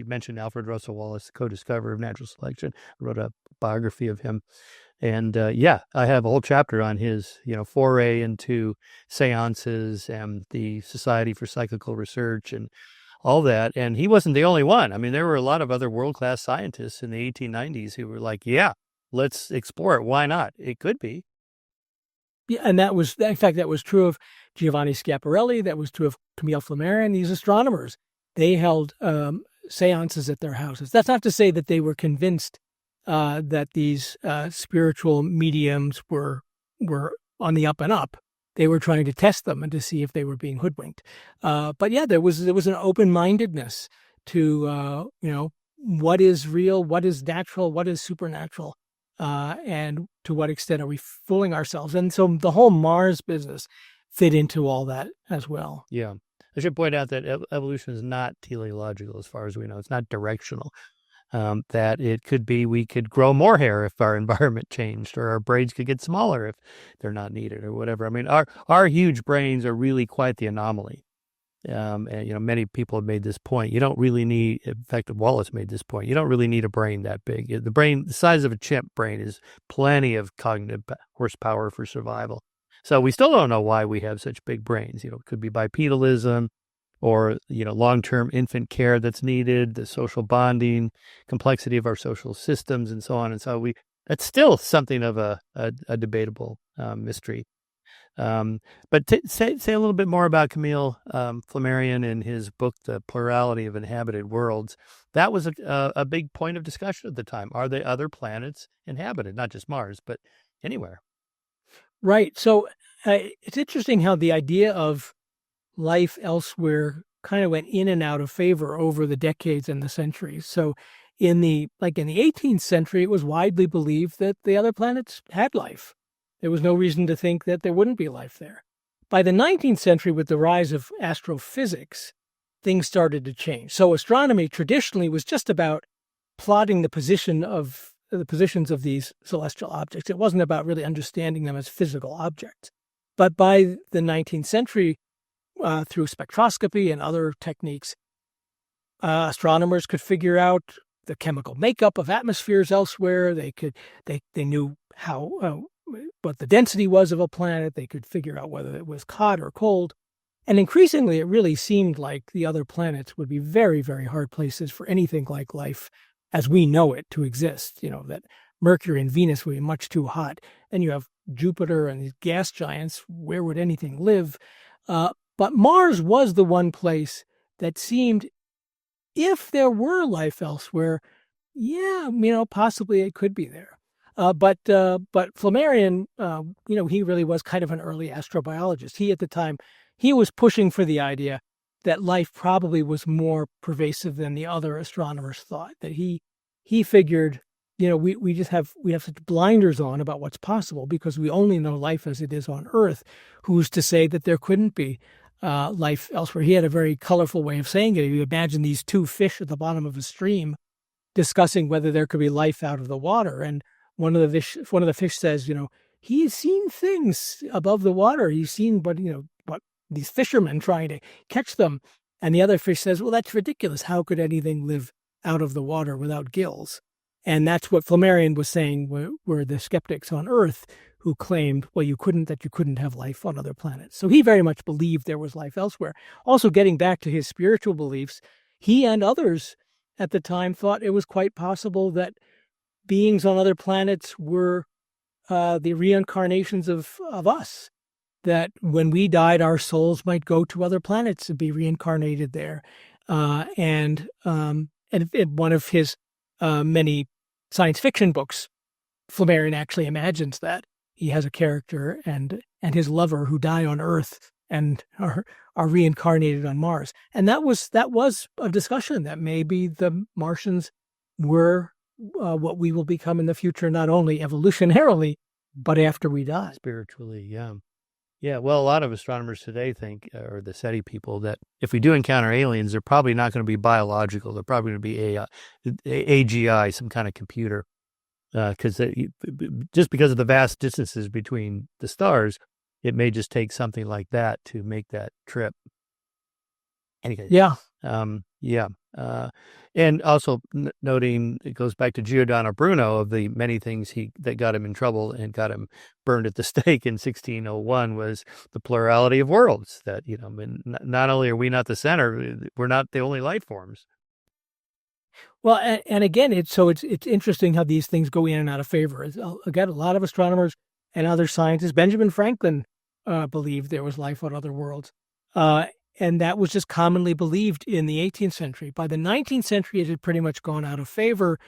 mentioned Alfred Russel Wallace, the co-discoverer of natural selection. I wrote a biography of him. And I have a whole chapter on his, foray into seances and the Society for Psychical Research and all that. And he wasn't the only one. I mean, there were a lot of other world-class scientists in the 1890s who were like, yeah, let's explore it. Why not? It could be. Yeah, and that was true of Giovanni Schiaparelli. That was true of Camille Flammarion. These astronomers, they held seances at their houses. That's not to say that they were convinced that these spiritual mediums were on the up and up. They were trying to test them and to see if they were being hoodwinked. But yeah, there was an open-mindedness to what is real, what is natural, what is supernatural, and to what extent are we fooling ourselves? And so the whole Mars business fit into all that as well. Yeah, I should point out that evolution is not teleological as far as we know. It's not directional. That it could be we could grow more hair if our environment changed, or our brains could get smaller if they're not needed, or whatever. I mean, our huge brains are really quite the anomaly. And many people have made this point. You don't really need, in fact, Wallace made this point, you don't really need a brain that big. The size of a chimp brain is plenty of cognitive horsepower for survival. So we still don't know why we have such big brains. It could be bipedalism, or, long-term infant care that's needed, the social bonding, complexity of our social systems, and so on. And so that's still something of a debatable mystery. But say a little bit more about Camille Flammarion and his book, The Plurality of Inhabited Worlds. That was a big point of discussion at the time. Are there other planets inhabited, not just Mars, but anywhere? Right. So it's interesting how the idea of life elsewhere kind of went in and out of favor over the decades and the centuries. So in the 18th century, it was widely believed that the other planets had life. There was no reason to think that there wouldn't be life there. By the 19th century, with the rise of astrophysics, things started to change. So astronomy traditionally was just about plotting the positions of these celestial objects. It wasn't about really understanding them as physical objects. But by the 19th century, through spectroscopy and other techniques, astronomers could figure out the chemical makeup of atmospheres elsewhere. They knew how what the density was of a planet. They could figure out whether it was hot or cold. And increasingly, it really seemed like the other planets would be very, very hard places for anything like life as we know it to exist. That Mercury and Venus would be much too hot. And you have Jupiter and these gas giants. Where would anything live? But Mars was the one place that seemed, if there were life elsewhere, possibly it could be there. But Flammarion, he really was kind of an early astrobiologist. He, at the time, he was pushing for the idea that life probably was more pervasive than the other astronomers thought. That he figured, we have such blinders on about what's possible because we only know life as it is on Earth. Who's to say that there couldn't be life elsewhere? He had a very colorful way of saying it. You imagine these two fish at the bottom of a stream discussing whether there could be life out of the water, and one of the fish says, he's seen things above the water. He's seen, what these fishermen trying to catch them, and the other fish says, well, that's ridiculous. How could anything live out of the water without gills? And that's what Flammarion was saying were the skeptics on Earth who claimed, well, you couldn't have life on other planets. So he very much believed there was life elsewhere. Also, getting back to his spiritual beliefs, he and others at the time thought it was quite possible that beings on other planets were the reincarnations of us, that when we died, our souls might go to other planets and be reincarnated there. And in one of his many science fiction books, Flammarion actually imagines that he has a character and his lover who die on Earth and are reincarnated on Mars. And that was a discussion that maybe the Martians were what we will become in the future, not only evolutionarily, but after we die. Spiritually, yeah. Yeah, well, a lot of astronomers today think, or the SETI people, that if we do encounter aliens, they're probably not going to be biological. They're probably going to be AGI, some kind of computer. Because just because of the vast distances between the stars, it may just take something like that to make that trip. Anyway, yeah. And also noting, it goes back to Giordano Bruno, of the many things that got him in trouble and got him burned at the stake in 1601 was the plurality of worlds. That, not only are we not the center, we're not the only life forms. Well, and again, it's interesting how these things go in and out of favor. Again, a lot of astronomers and other scientists, Benjamin Franklin believed there was life on other worlds. And that was just commonly believed in the 18th century. By the 19th century, it had pretty much gone out of favor.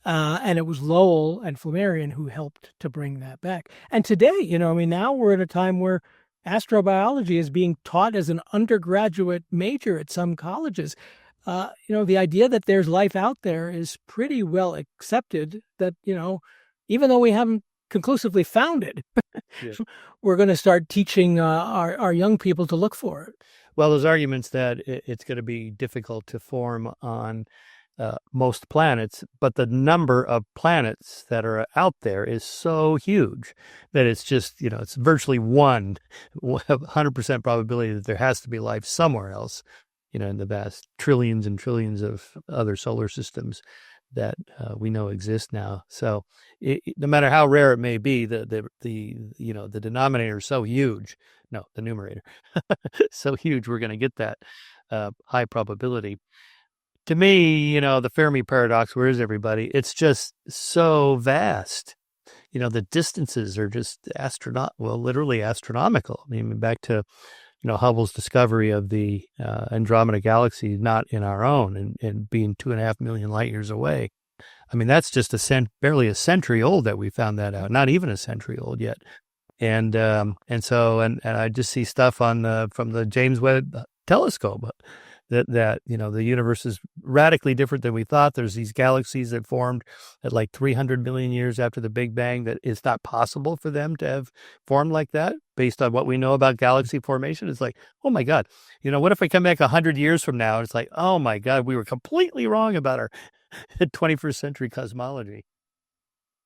And it was Lowell and Flammarion who helped to bring that back. And today, now we're at a time where astrobiology is being taught as an undergraduate major at some colleges. The idea that there's life out there is pretty well accepted, that, even though we haven't conclusively found it, we're going to start teaching our young people to look for it. Well, there's arguments that it's going to be difficult to form on most planets, but the number of planets that are out there is so huge that it's just, it's virtually 100% probability that there has to be life somewhere else, in the vast trillions and trillions of other solar systems that we know exist now. So no matter how rare it may be, the denominator is so huge. No, the numerator, so huge, we're going to get that high probability. To me, the Fermi paradox, where is everybody? It's just so vast. The distances are just literally astronomical. I mean, back to, Hubble's discovery of the Andromeda galaxy, not in our own, and being 2.5 million light years away. I mean, that's just barely a century old that we found that out. Not even a century old yet. And I just see stuff from the James Webb telescope that the universe is radically different than we thought. There's these galaxies that formed at like 300 million years after the Big Bang, that it's not possible for them to have formed like that based on what we know about galaxy formation. It's like, oh my God, what if I come back 100 years from now? It's like, oh my God, we were completely wrong about our 21st century cosmology.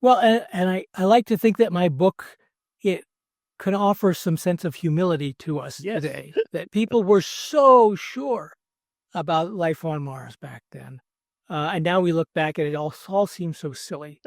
Well, and I like to think that my book, it can offer some sense of humility to us today, that people were so sure about life on Mars back then. And now we look back and it all seems so silly.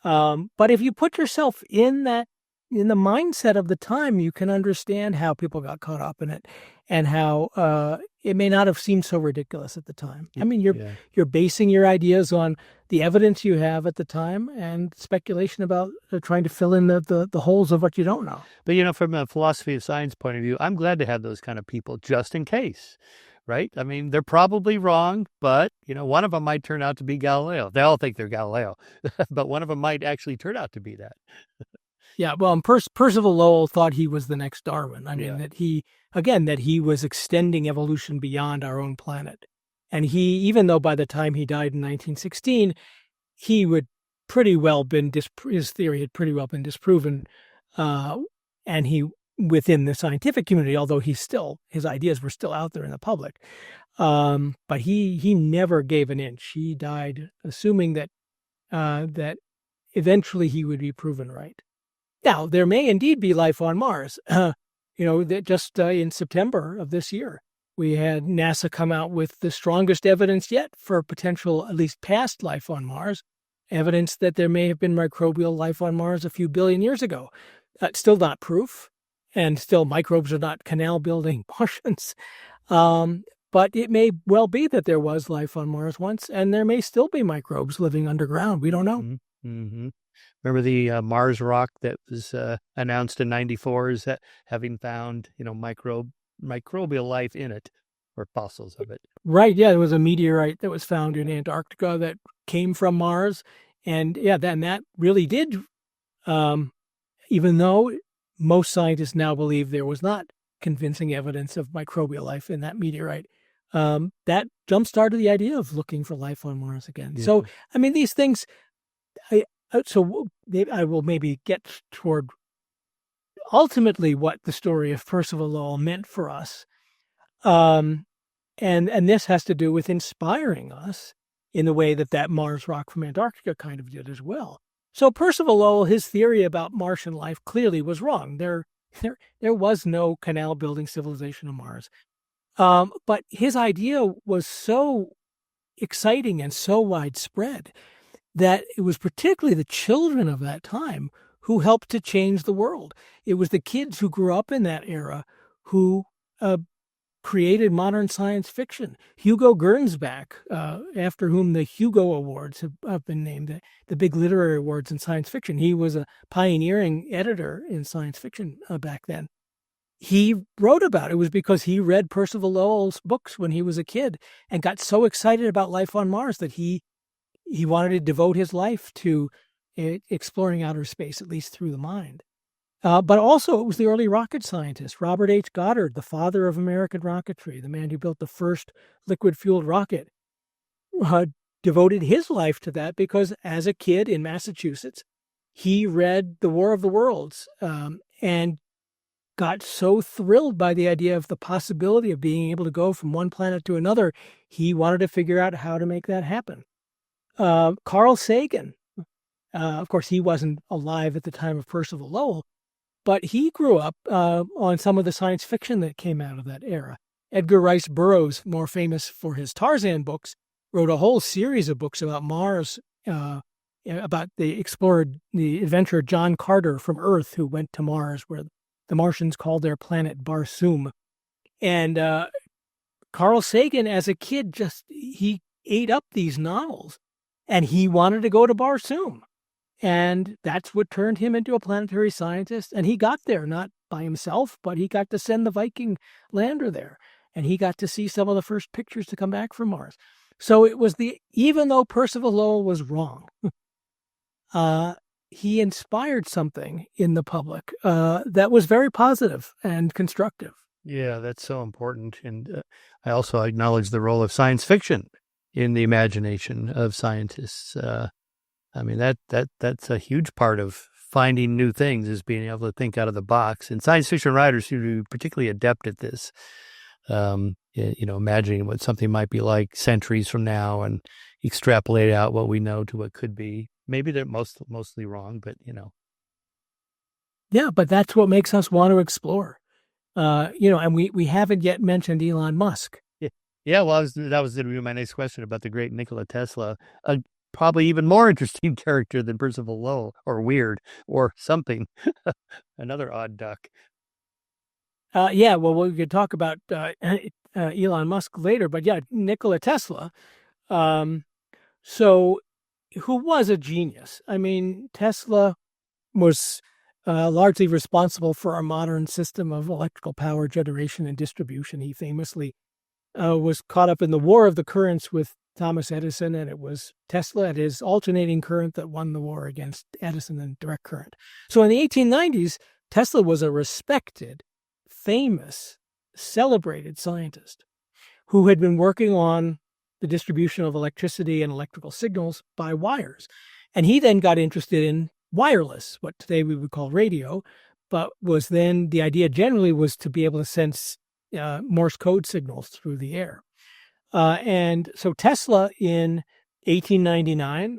But if you put yourself in the mindset of the time, you can understand how people got caught up in it and how it may not have seemed so ridiculous at the time. I mean, you're basing your ideas on the evidence you have at the time and speculation about trying to fill in the holes of what you don't know. But, from a philosophy of science point of view, I'm glad to have those kind of people just in case. Right? I mean, they're probably wrong, but, one of them might turn out to be Galileo. They all think they're Galileo, but one of them might actually turn out to be that. Yeah, well, and Percival Lowell thought he was the next Darwin. I mean, that he was extending evolution beyond our own planet. And even though by the time he died in 1916, he would pretty well his theory had pretty well been disproven, and he, within the scientific community, although his ideas were still out there in the public. But he never gave an inch. He died assuming that eventually he would be proven right. Now, there may indeed be life on Mars. That just in September of this year, we had NASA come out with the strongest evidence yet for potential, at least past life on Mars. evidence that there may have been microbial life on Mars a few billion years ago. Still not proof, and still microbes are not canal-building Martians. But it may well be that there was life on Mars once, and there may still be microbes living underground. We don't know. Mm-hmm. Remember the Mars rock that was announced in '94 as having found, microbial life in it, or fossils of it. Right. Yeah, there was a meteorite that was found in Antarctica that came from Mars, and that really did. Even though most scientists now believe there was not convincing evidence of microbial life in that meteorite, that jump-started the idea of looking for life on Mars again. Yeah. So, I mean, these things. I will maybe get toward ultimately what the story of Percival Lowell meant for us. And this has to do with inspiring us in the way that Mars rock from Antarctica kind of did as well. So Percival Lowell, his theory about Martian life clearly was wrong. There was no canal-building civilization on Mars. But his idea was so exciting and so widespread that it was particularly the children of that time who helped to change the world. It was the kids who grew up in that era who created modern science fiction. Hugo Gernsback, after whom the Hugo Awards have been named, the big literary awards in science fiction. He was a pioneering editor in science fiction back then. He wrote about it. It was because he read Percival Lowell's books when he was a kid and got so excited about life on Mars that he wanted to devote his life to exploring outer space, at least through the mind. But also it was the early rocket scientist, Robert H. Goddard, the father of American rocketry, the man who built the first liquid-fueled rocket, devoted his life to that because as a kid in Massachusetts, he read The War of the Worlds and got so thrilled by the idea of the possibility of being able to go from one planet to another, he wanted to figure out how to make that happen. Carl Sagan, of course, he wasn't alive at the time of Percival Lowell, but he grew up on some of the science fiction that came out of that era. Edgar Rice Burroughs, more famous for his Tarzan books, wrote a whole series of books about Mars, about the adventurer John Carter from Earth who went to Mars, where the Martians called their planet Barsoom. And Carl Sagan, as a kid, he ate up these novels, and he wanted to go to Barsoom. And that's what turned him into a planetary scientist. And he got there, not by himself, but he got to send the Viking lander there. And he got to see some of the first pictures to come back from Mars. So it was even though Percival Lowell was wrong, he inspired something in the public that was very positive and constructive. Yeah, that's so important. And I also acknowledge the role of science fiction in the imagination of scientists. I mean, that's a huge part of finding new things, is being able to think out of the box. And science fiction writers seem to be particularly adept at this, imagining what something might be like centuries from now and extrapolate out what we know to what could be. Maybe they're mostly wrong, but, Yeah, but that's what makes us want to explore. And we haven't yet mentioned Elon Musk. Yeah, well, that was going to be my next question about the great Nikola Tesla, a probably even more interesting character than Percival Lowell, or weird, or something, another odd duck. Yeah, well, we could talk about Elon Musk later, but yeah, Nikola Tesla, who was a genius. I mean, Tesla was largely responsible for our modern system of electrical power generation and distribution. He famously was caught up in the war of the currents with Thomas Edison, and it was Tesla and his alternating current that won the war against Edison and direct current. So in the 1890s, Tesla was a respected, famous, celebrated scientist who had been working on the distribution of electricity and electrical signals by wires. And he then got interested in wireless, what today we would call radio, but was then the idea generally was to be able to sense Morse code signals through the air. And so Tesla in 1899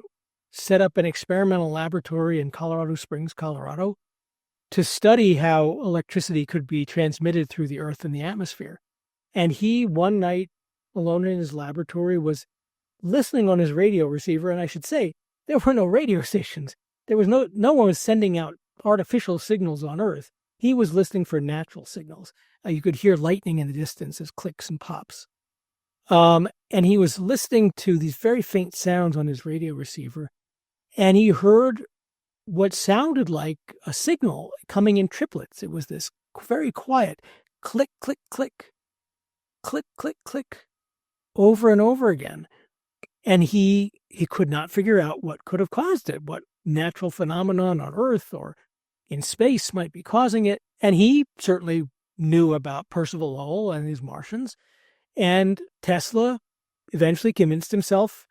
set up an experimental laboratory in Colorado Springs, Colorado, to study how electricity could be transmitted through the earth and the atmosphere. And he, one night, alone in his laboratory, was listening on his radio receiver. And I should say, there were no radio stations. There was no one was sending out artificial signals on Earth. He was listening for natural signals. You could hear lightning in the distance as clicks and pops. And he was listening to these very faint sounds on his radio receiver, and he heard what sounded like a signal coming in triplets. It was this very quiet click, click, click, click, click, click, over and over again. And he could not figure out what could have caused it, what natural phenomenon on Earth or in space might be causing it. And he certainly knew about Percival Lowell and his Martians. And Tesla eventually convinced himself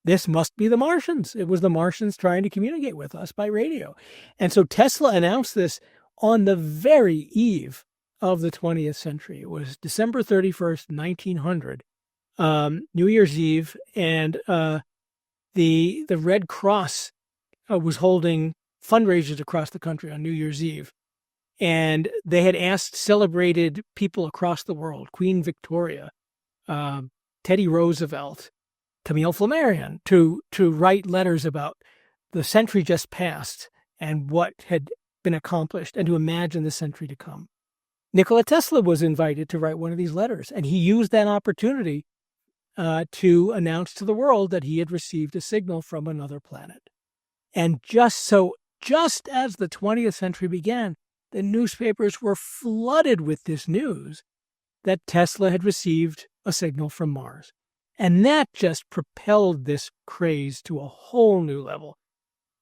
this must be the Martians. It was the Martians trying to communicate with us by radio. And so Tesla announced this on the very eve of the 20th century. It was December 31st, 1900, New Year's Eve, and the Red Cross was holding fundraisers across the country on New Year's Eve. And they had asked celebrated people across the world, Queen Victoria, Teddy Roosevelt, Camille Flammarion, to write letters about the century just passed and what had been accomplished, and to imagine the century to come. Nikola Tesla was invited to write one of these letters, and he used that opportunity to announce to the world that he had received a signal from another planet. And just as the 20th century began, the newspapers were flooded with this news that Tesla had received a signal from Mars. And that just propelled this craze to a whole new level.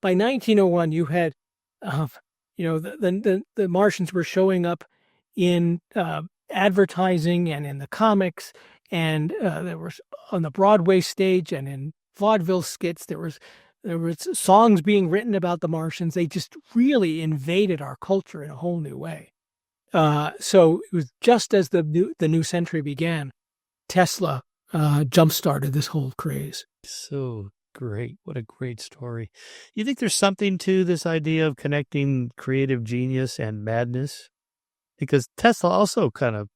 By 1901, you had, the Martians were showing up in advertising and in the comics, and there was on the Broadway stage and in vaudeville skits. There was songs being written about the Martians. They just really invaded our culture in a whole new way. So it was just as the new century began, Tesla jump-started this whole craze. So great. What a great story. You think there's something to this idea of connecting creative genius and madness? Because Tesla also kind of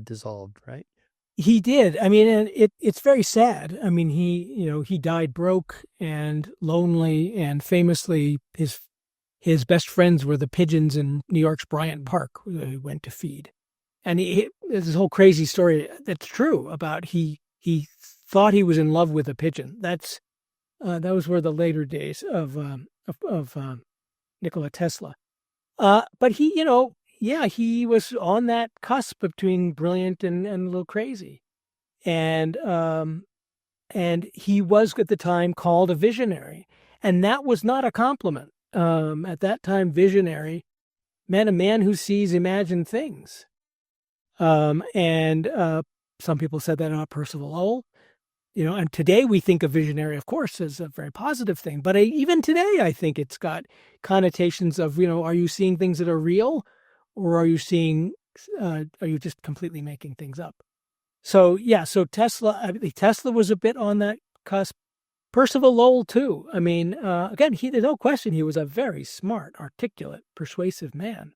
dissolved, right? He did. I mean, and it's very sad. I mean, he died broke and lonely, and famously his best friends were the pigeons in New York's Bryant Park, who he went to feed. And there's this whole crazy story that's true about he thought he was in love with a pigeon. Those were the later days of Nikola Tesla. But he was on that cusp between brilliant and a little crazy. And he was at the time called a visionary. And that was not a compliment. At that time, visionary meant a man who sees imagined things. And some people said that about Percival Lowell. And today we think of visionary, of course, as a very positive thing. But even today, I think it's got connotations of, are you seeing things that are real? Or are you just completely making things up? So Tesla was a bit on that cusp. Percival Lowell, too. I mean, again, there's no question he was a very smart, articulate, persuasive man.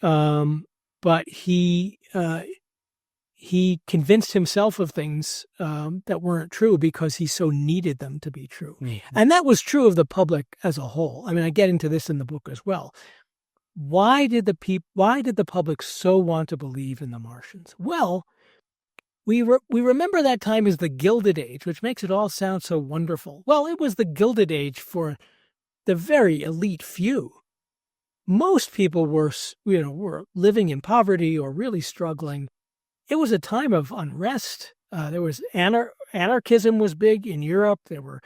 But he convinced himself of things that weren't true because he so needed them to be true. Mm-hmm. And that was true of the public as a whole. I mean, I get into this in the book as well. Why did the public so want to believe in the Martians? Well, we remember that time as the Gilded Age, which makes it all sound so wonderful. Well, it was the Gilded Age for the very elite few. Most people were living in poverty or really struggling. It was a time of unrest. There was anarchism was big in Europe. There were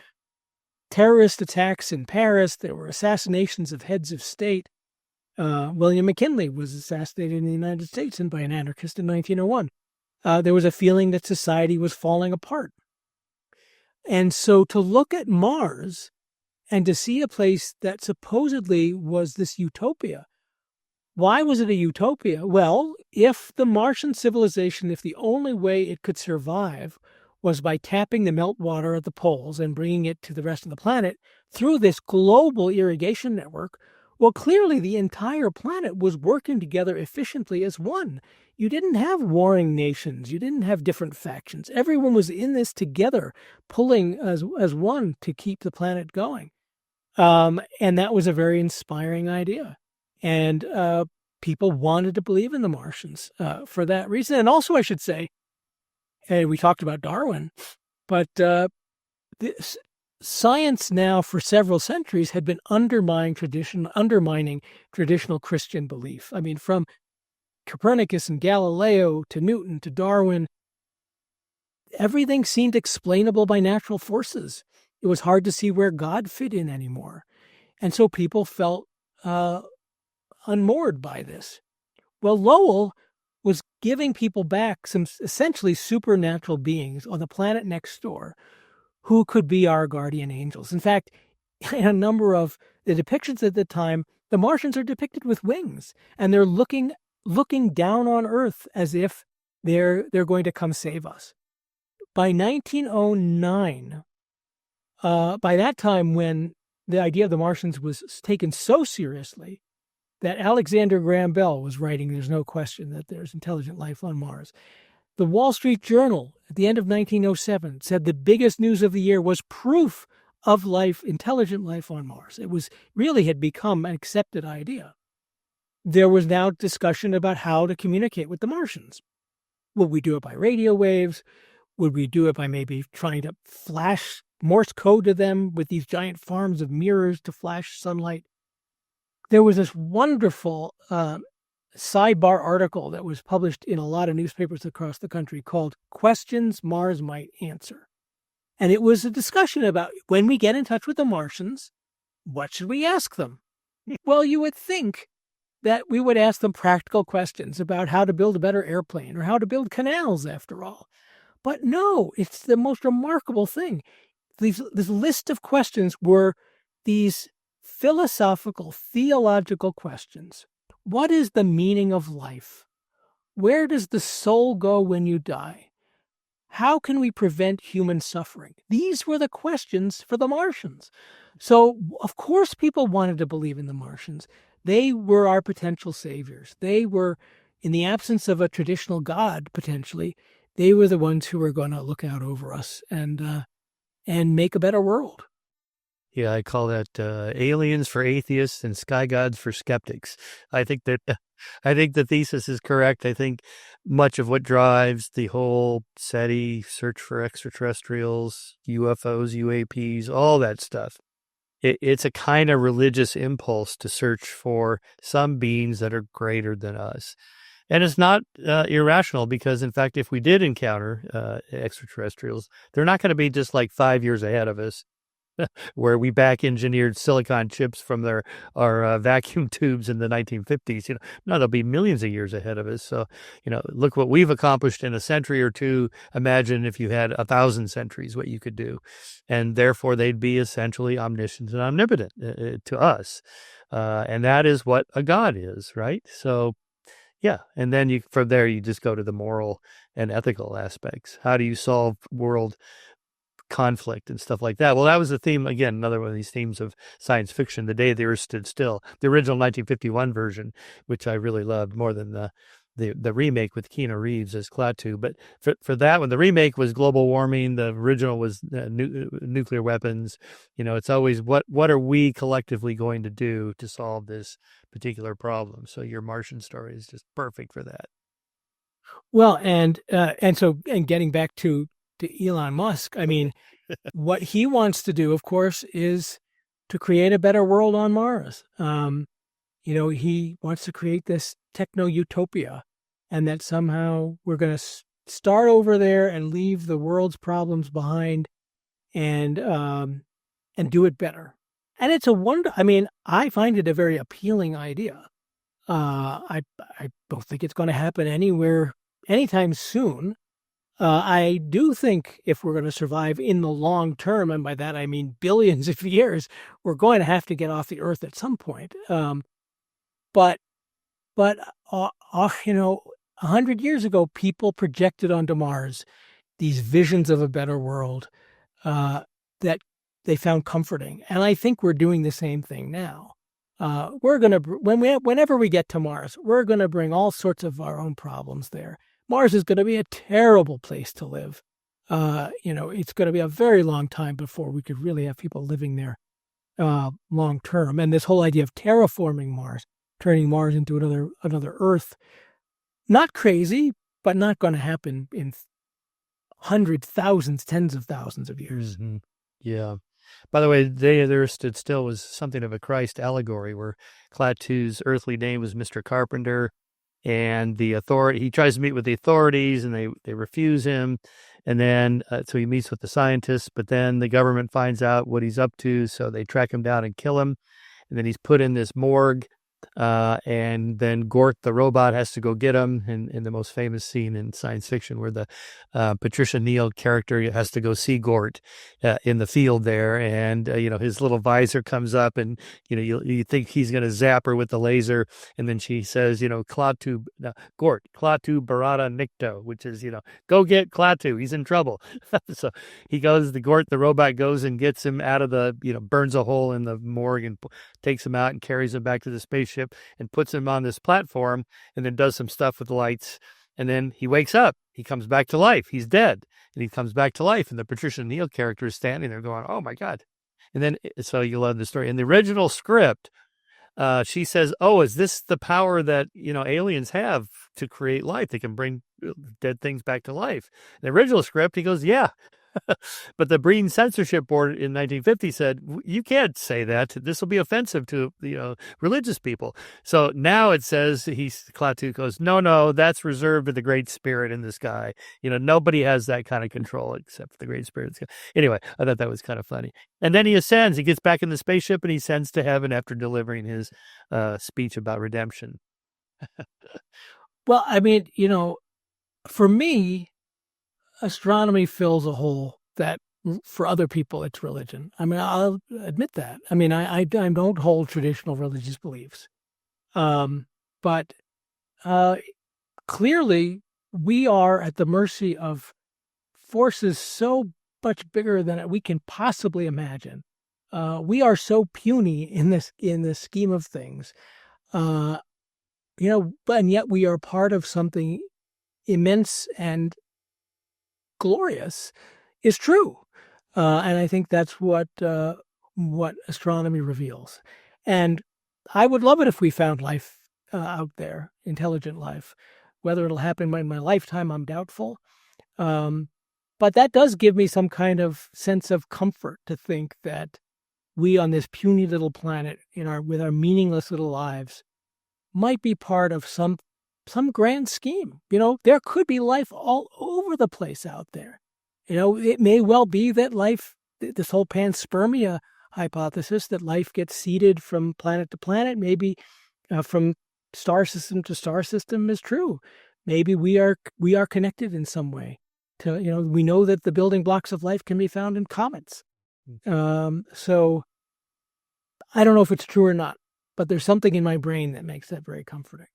terrorist attacks in Paris. There were assassinations of heads of state. William McKinley was assassinated in the United States by an anarchist in 1901. There was a feeling that society was falling apart. And so to look at Mars and to see a place that supposedly was this utopia, why was it a utopia? Well, if the Martian civilization, if the only way it could survive was by tapping the meltwater at the poles and bringing it to the rest of the planet through this global irrigation network, Well, clearly the entire planet was working together efficiently as one. You didn't have warring nations. You didn't have different factions. Everyone was in this together, pulling as one to keep the planet going. And that was a very inspiring idea. And people wanted to believe in the Martians for that reason. And also, I should say, and we talked about Darwin, but this science now for several centuries had been undermining traditional Christian belief. I mean, from Copernicus and Galileo to Newton to Darwin, everything seemed explainable by natural forces. It was hard to see where God fit in anymore. And so people felt unmoored by this. Well, Lowell was giving people back some essentially supernatural beings on the planet next door who could be our guardian angels. In fact, in a number of the depictions at the time, the Martians are depicted with wings, and they're looking down on Earth as if they're going to come save us. By 1909, by that time when the idea of the Martians was taken so seriously that Alexander Graham Bell was writing, "There's no question that there's intelligent life on Mars." The Wall Street Journal at the end of 1907 said the biggest news of the year was proof of life, intelligent life on Mars. It was really had become an accepted idea. There was now discussion about how to communicate with the Martians. Would we do it by radio waves? Would we do it by maybe trying to flash Morse code to them with these giant farms of mirrors to flash sunlight? There was this wonderful sidebar article that was published in a lot of newspapers across the country called Questions Mars Might Answer. And it was a discussion about when we get in touch with the Martians, what should we ask them? Well, you would think that we would ask them practical questions about how to build a better airplane or how to build canals, after all. But no, it's the most remarkable thing. This list of questions were these philosophical, theological questions. What is the meaning of life? Where does the soul go when you die? How can we prevent human suffering? These were the questions for the Martians. So, of course, people wanted to believe in the Martians. They were our potential saviors. They were, in the absence of a traditional God, potentially, they were the ones who were going to look out over us and make a better world. Yeah, I call that aliens for atheists and sky gods for skeptics. I think the thesis is correct. I think much of what drives the whole SETI search for extraterrestrials, UFOs, UAPs, all that stuff, it's a kind of religious impulse to search for some beings that are greater than us. And it's not irrational because, in fact, if we did encounter extraterrestrials, they're not going to be just like 5 years ahead of us, where we back engineered silicon chips from our vacuum tubes in the 1950s. No, they'll be millions of years ahead of us. So, look what we've accomplished in a century or two. Imagine if you had 1,000 centuries, what you could do. And therefore, they'd be essentially omniscient and omnipotent to us. And that is what a God is, right? So, yeah. And then from there, you just go to the moral and ethical aspects. How do you solve world conflict and stuff like that? Well, that was the theme, again, another one of these themes of science fiction, The Day the Earth Stood Still, the original 1951 version, which I really loved more than the remake with Keanu Reeves as Klaatu. But for that one, the remake was global warming. The original was nuclear weapons. It's always what are we collectively going to do to solve this particular problem? So your Martian story is just perfect for that. Well, and getting back to Elon Musk, I mean, what he wants to do, of course, is to create a better world on Mars. He wants to create this techno-utopia, and that somehow we're going to start over there and leave the world's problems behind and do it better. And it's a wonder. I mean, I find it a very appealing idea. I don't think it's going to happen anywhere anytime soon. I do think if we're going to survive in the long term, and by that I mean billions of years, we're going to have to get off the Earth at some point. But 100 years ago, people projected onto Mars these visions of a better world that they found comforting, and I think we're doing the same thing now. Whenever we get to Mars, we're going to bring all sorts of our own problems there. Mars is going to be a terrible place to live. It's going to be a very long time before we could really have people living there long term. And this whole idea of terraforming Mars, turning Mars into another Earth, not crazy, but not going to happen in hundreds, thousands, tens of thousands of years. Mm-hmm. Yeah. By the way, There Stood Still was something of a Christ allegory where Klaatu's earthly name was Mr. Carpenter, and he tries to meet with the authorities, and they refuse him. And then, so he meets with the scientists, but then the government finds out what he's up to, so they track him down and kill him. And then he's put in this morgue, and then Gort, the robot, has to go get him in the most famous scene in science fiction where the Patricia Neal character has to go see Gort in the field there. And, his little visor comes up and, you think he's going to zap her with the laser. And then she says, Gort, Klaatu Barada Nikto, which is, go get Klaatu. He's in trouble. So the Gort, the robot, goes and gets him out of burns a hole in the morgue and takes him out and carries him back to the spaceship and puts him on this platform and then does some stuff with the lights. And then he wakes up. He comes back to life. He's dead. And he comes back to life. And the Patricia Neal character is standing there going, oh, my God. And then, so you love the story. In the original script, she says, oh, is this the power that, aliens have to create life? They can bring dead things back to life. In the original script, he goes, yeah. But the Breen Censorship Board in 1950 said, you can't say that. This will be offensive to religious people. So now it says, Klaatu goes, no, that's reserved to the Great Spirit in the sky. Nobody has that kind of control except for the Great Spirit in the sky. Anyway, I thought that was kind of funny. And then he ascends. He gets back in the spaceship and he ascends to heaven after delivering his speech about redemption. Well, I mean, for me, astronomy fills a hole that for other people it's religion. I mean, I'll admit that. I mean, I don't hold traditional religious beliefs. But clearly we are at the mercy of forces so much bigger than we can possibly imagine. We are so puny in the scheme of things. And yet we are part of something immense and glorious is true. And I think that's what astronomy reveals. And I would love it if we found life out there, intelligent life. Whether it'll happen in my lifetime, I'm doubtful. But that does give me some kind of sense of comfort to think that we on this puny little planet with our meaningless little lives might be part of some grand scheme. There could be life all over the place out there. It may well be that life, this whole panspermia hypothesis, that life gets seeded from planet to planet, maybe from star system to star system is true. Maybe we are connected in some way. We know that the building blocks of life can be found in comets. So I don't know if it's true or not, but there's something in my brain that makes that very comforting.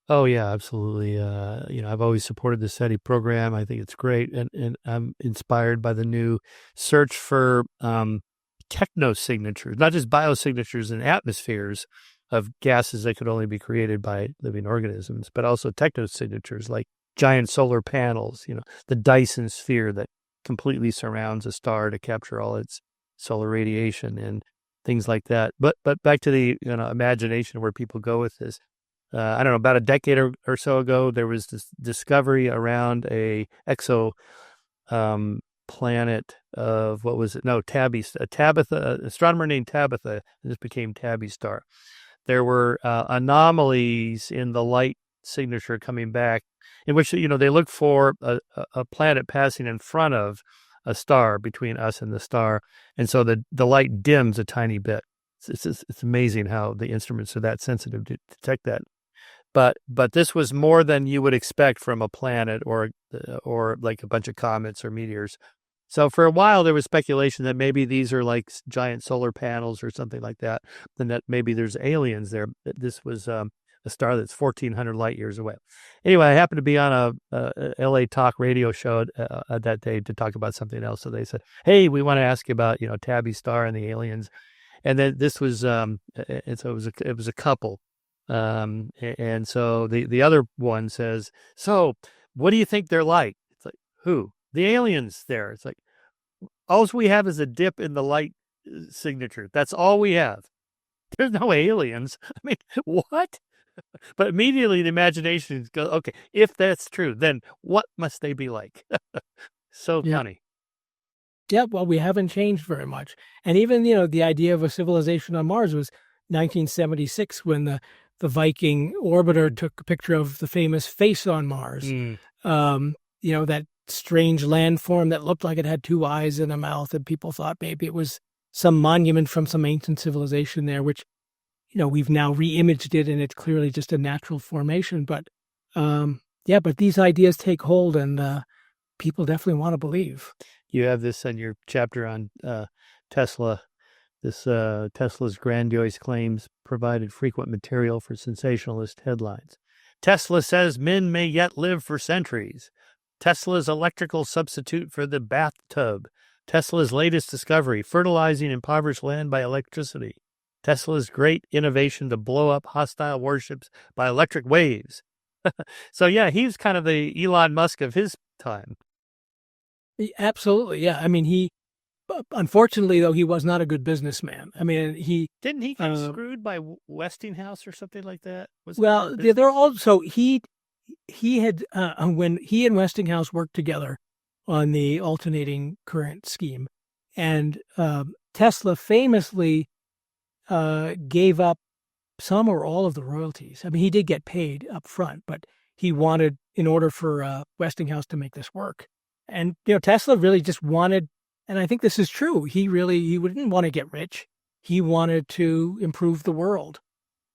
Oh, yeah, absolutely. I've always supported the SETI program. I think it's great. And I'm inspired by the new search for technosignatures, not just biosignatures and atmospheres of gases that could only be created by living organisms, but also technosignatures like giant solar panels, the Dyson sphere that completely surrounds a star to capture all its solar radiation and things like that. But back to the imagination where people go with this. I don't know, about a decade or so ago, there was this discovery around a planet of, what was it? No, Tabitha, astronomer named Tabitha, and this became Tabby Star. There were anomalies in the light signature coming back in which, they look for a planet passing in front of a star between us and the star. And so the light dims a tiny bit. It's amazing how the instruments are that sensitive to detect that. But this was more than you would expect from a planet or like a bunch of comets or meteors. So for a while, there was speculation that maybe these are like giant solar panels or something like that, and that maybe there's aliens there. This was a star that's 1,400 light years away. Anyway, I happened to be on a LA Talk radio show that day to talk about something else. So they said, hey, we want to ask you about, Tabby Star and the aliens. And then this was, and so it was a couple. And so the other one says, so what do you think they're like? It's like, who? The aliens there. It's like, all we have is a dip in the light signature. That's all we have. There's no aliens. I mean, what? But immediately the imagination goes, okay, if that's true, then what must they be like? So funny. Yeah, well, we haven't changed very much. And even, the idea of a civilization on Mars was 1976 when the Viking orbiter took a picture of the famous face on Mars. That strange landform that looked like it had two eyes and a mouth, and people thought maybe it was some monument from some ancient civilization there, which, we've now re-imaged it, and it's clearly just a natural formation. But, but these ideas take hold, and people definitely want to believe. You have this in your chapter on Tesla. Tesla's grandiose claims provided frequent material for sensationalist headlines. Tesla says men may yet live for centuries. Tesla's electrical substitute for the bathtub. Tesla's latest discovery, fertilizing impoverished land by electricity. Tesla's great innovation to blow up hostile warships by electric waves. So, yeah, he's kind of the Elon Musk of his time. Absolutely, yeah. I mean, unfortunately, though, he was not a good businessman. I mean, didn't he get screwed by Westinghouse or something like that? They're also he had when he and Westinghouse worked together on the alternating current scheme, and Tesla famously gave up some or all of the royalties. I mean, he did get paid up front, but he wanted, in order for Westinghouse to make this work. And, Tesla really just wanted, and I think this is true, he didn't want to get rich. He wanted to improve the world.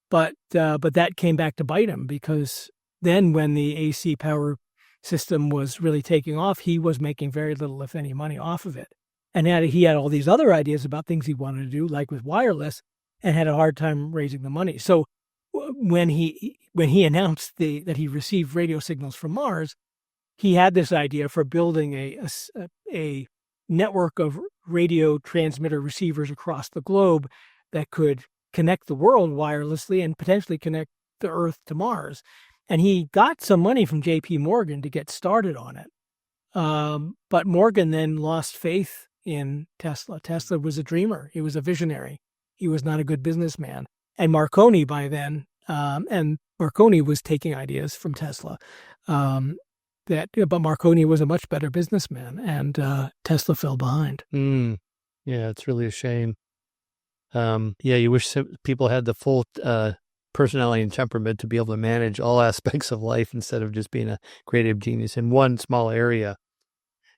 But that came back to bite him, because then when the AC power system was really taking off, he was making very little, if any, money off of it. And he had all these other ideas about things he wanted to do, like with wireless, and had a hard time raising the money. So when he announced that he received radio signals from Mars, he had this idea for building a network of radio transmitter receivers across the globe that could connect the world wirelessly and potentially connect the Earth to Mars. And he got some money from J.P. Morgan to get started on it. But Morgan then lost faith in Tesla. Tesla was a dreamer. He was a visionary. He was not a good businessman. And Marconi by then, and Marconi was taking ideas from Tesla. But Marconi was a much better businessman, and Tesla fell behind. Yeah, it's really a shame. You wish people had the full personality and temperament to be able to manage all aspects of life instead of just being a creative genius in one small area.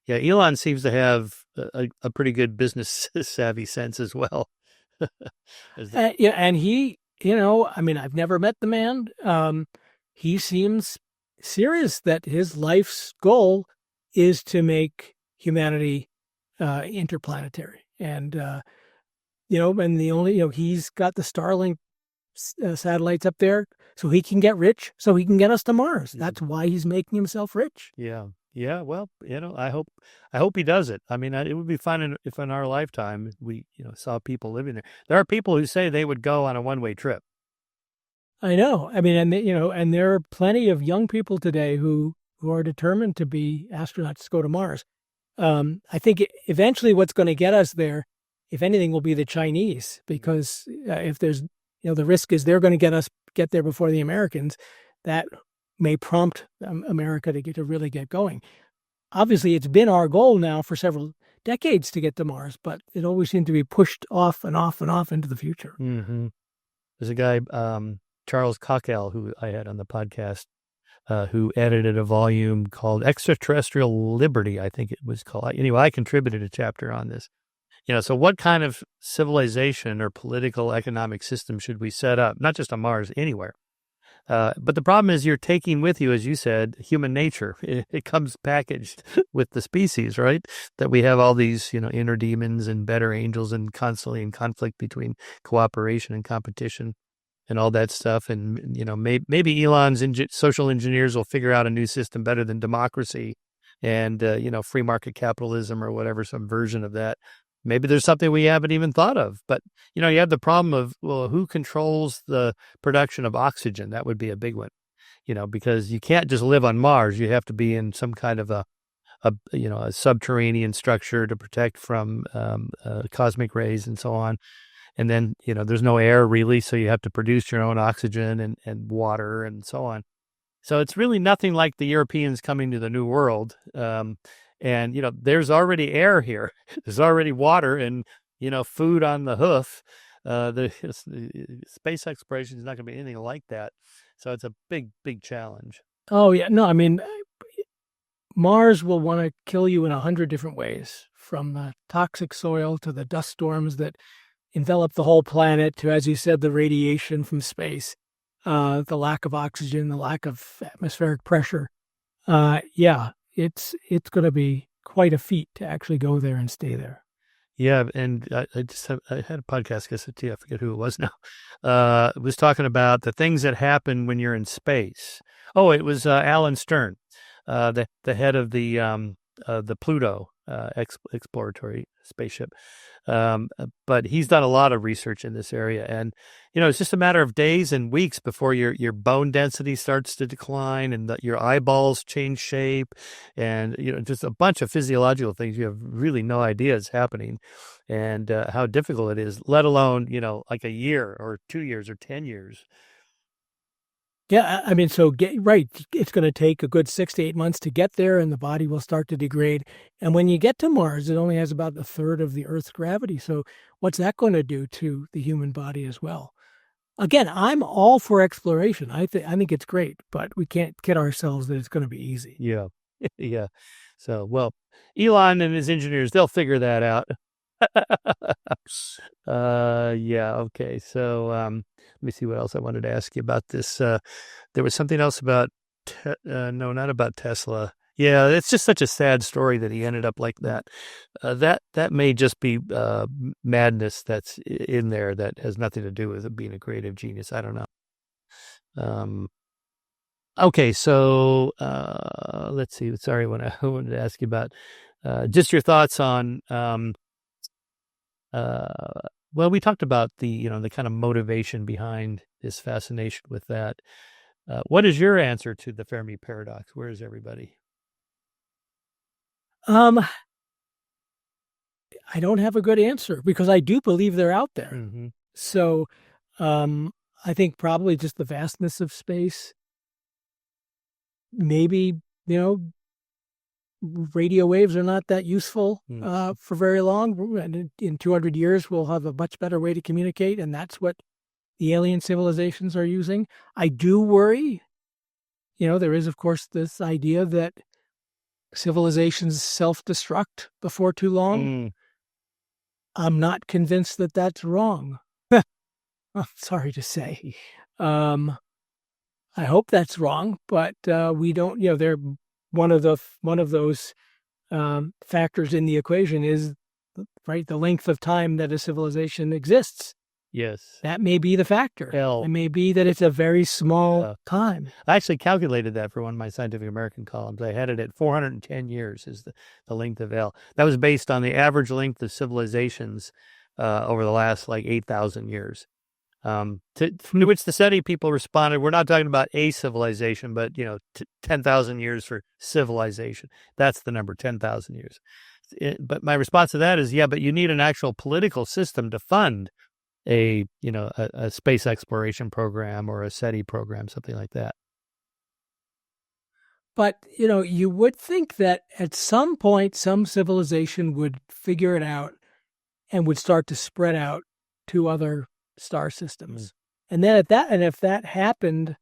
Yeah, Elon seems to have a pretty good business savvy sense as well. And he, I mean, I've never met the man. He seems serious that his life's goal is to make humanity interplanetary. And, and the only, he's got the Starlink satellites up there so he can get rich, so he can get us to Mars. That's why he's making himself rich. Yeah. Yeah, well, I hope he does it. I mean, it would be fun if in our lifetime we, saw people living there. There are people who say they would go on a one-way trip. I know. I mean, and there are plenty of young people today who are determined to be astronauts to go to Mars. I think eventually what's going to get us there, if anything, will be the Chinese, because if there's, the risk is they're going to get there before the Americans. That may prompt America to really get going. Obviously, it's been our goal now for several decades to get to Mars, but it always seemed to be pushed off and off and off into the future. Mm-hmm. There's a guy, Charles Cockell, who I had on the podcast, who edited a volume called Extraterrestrial Liberty, I think it was called. Anyway, I contributed a chapter on this. So what kind of civilization or political economic system should we set up? Not just on Mars, anywhere. But the problem is you're taking with you, as you said, human nature. It comes packaged with the species, right? That we have all these, inner demons and better angels and constantly in conflict between cooperation and competition and all that stuff. And, maybe Elon's social engineers will figure out a new system better than democracy and, free market capitalism or whatever, some version of that. maybe there's something we haven't even thought of. But, you have the problem of, well, who controls the production of oxygen? That would be a big one, because you can't just live on Mars. You have to be in some kind of a subterranean structure to protect from cosmic rays and so on. And then, there's no air really, so you have to produce your own oxygen and water and so on. So it's really nothing like the Europeans coming to the New World. And, there's already air here. There's already water and, food on the hoof. The space exploration is not going to be anything like that. So it's a big, big challenge. Oh, yeah. No, I mean, Mars will want to kill you in 100 different ways, from the toxic soil to the dust storms that envelop the whole planet to, as you said, the radiation from space, the lack of oxygen, the lack of atmospheric pressure. Yeah, it's going to be quite a feat to actually go there and stay there. Yeah, and I had a podcast, I forget who it was now. It was talking about the things that happen when you're in space. Oh, it was Alan Stern, the head of the Pluto exploratory spaceship. But he's done a lot of research in this area, and it's just a matter of days and weeks before your bone density starts to decline, and your eyeballs change shape, and just a bunch of physiological things you have really no idea is happening, and how difficult it is. Let alone like a year or 2 years or 10 years. Yeah, I mean, so it's going to take a good 6 to 8 months to get there, and the body will start to degrade. And when you get to Mars, it only has about a third of the Earth's gravity. So what's that going to do to the human body as well? Again, I'm all for exploration. I think it's great, but we can't kid ourselves that it's going to be easy. Yeah, yeah. So, well, Elon and his engineers, they'll figure that out. Yeah, okay. So let me see what else I wanted to ask you about this. There was something else about no, not about Tesla. Yeah, it's just such a sad story that he ended up like that. That may just be madness that's in there that has nothing to do with it being a creative genius. I don't know. Okay, so let's see. Sorry, I wanted to ask you about just your thoughts on well, we talked about the kind of motivation behind this fascination with that. What is your answer to the Fermi paradox? Where is everybody? I don't have a good answer, because I do believe they're out there. Mm-hmm. So I think probably just the vastness of space. Maybe, radio waves are not that useful for very long. And in 200 years, we'll have a much better way to communicate, and that's what the alien civilizations are using. I do worry. There is, of course, this idea that civilizations self-destruct before too long. I'm not convinced that that's wrong. I'm sorry to say. I hope that's wrong, but we don't. They're one of those factors in the equation is the length of time that a civilization exists. Yes, that may be the factor. It may be that it's a very small time. I actually calculated that for one of my Scientific American columns. I had it at 410 years is the length of L. That was based on the average length of civilizations over the last 8,000 years. To which the SETI people responded, we're not talking about a civilization, but 10,000 years for civilization. That's the number, 10,000 years. But my response to that is, yeah, but you need an actual political system to fund a space exploration program or a SETI program, something like that. But you would think that at some point some civilization would figure it out and would start to spread out to other star systems. And then if that happened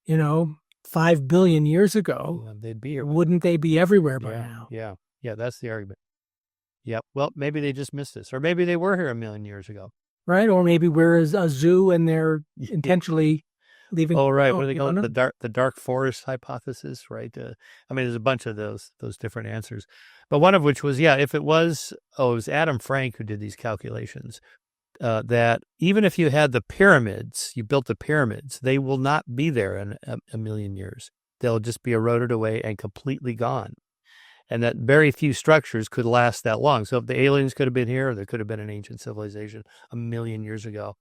5 billion years ago, they'd be here. Wouldn't they be everywhere by now? Yeah, that's the argument. Yep. Well, maybe they just missed us, or maybe they were here 1 million years ago. Right, or maybe we're a zoo and they're intentionally leaving. Oh, right. What do they call it? The dark forest hypothesis, right? There's a bunch of those different answers, but one of which was, if it was Adam Frank who did these calculations. That even if you had the pyramids, you built the pyramids, they will not be there in a million years. They'll just be eroded away and completely gone. and that very few structures could last that long. So if the aliens could have been here, there could have been an ancient civilization 1 million years ago,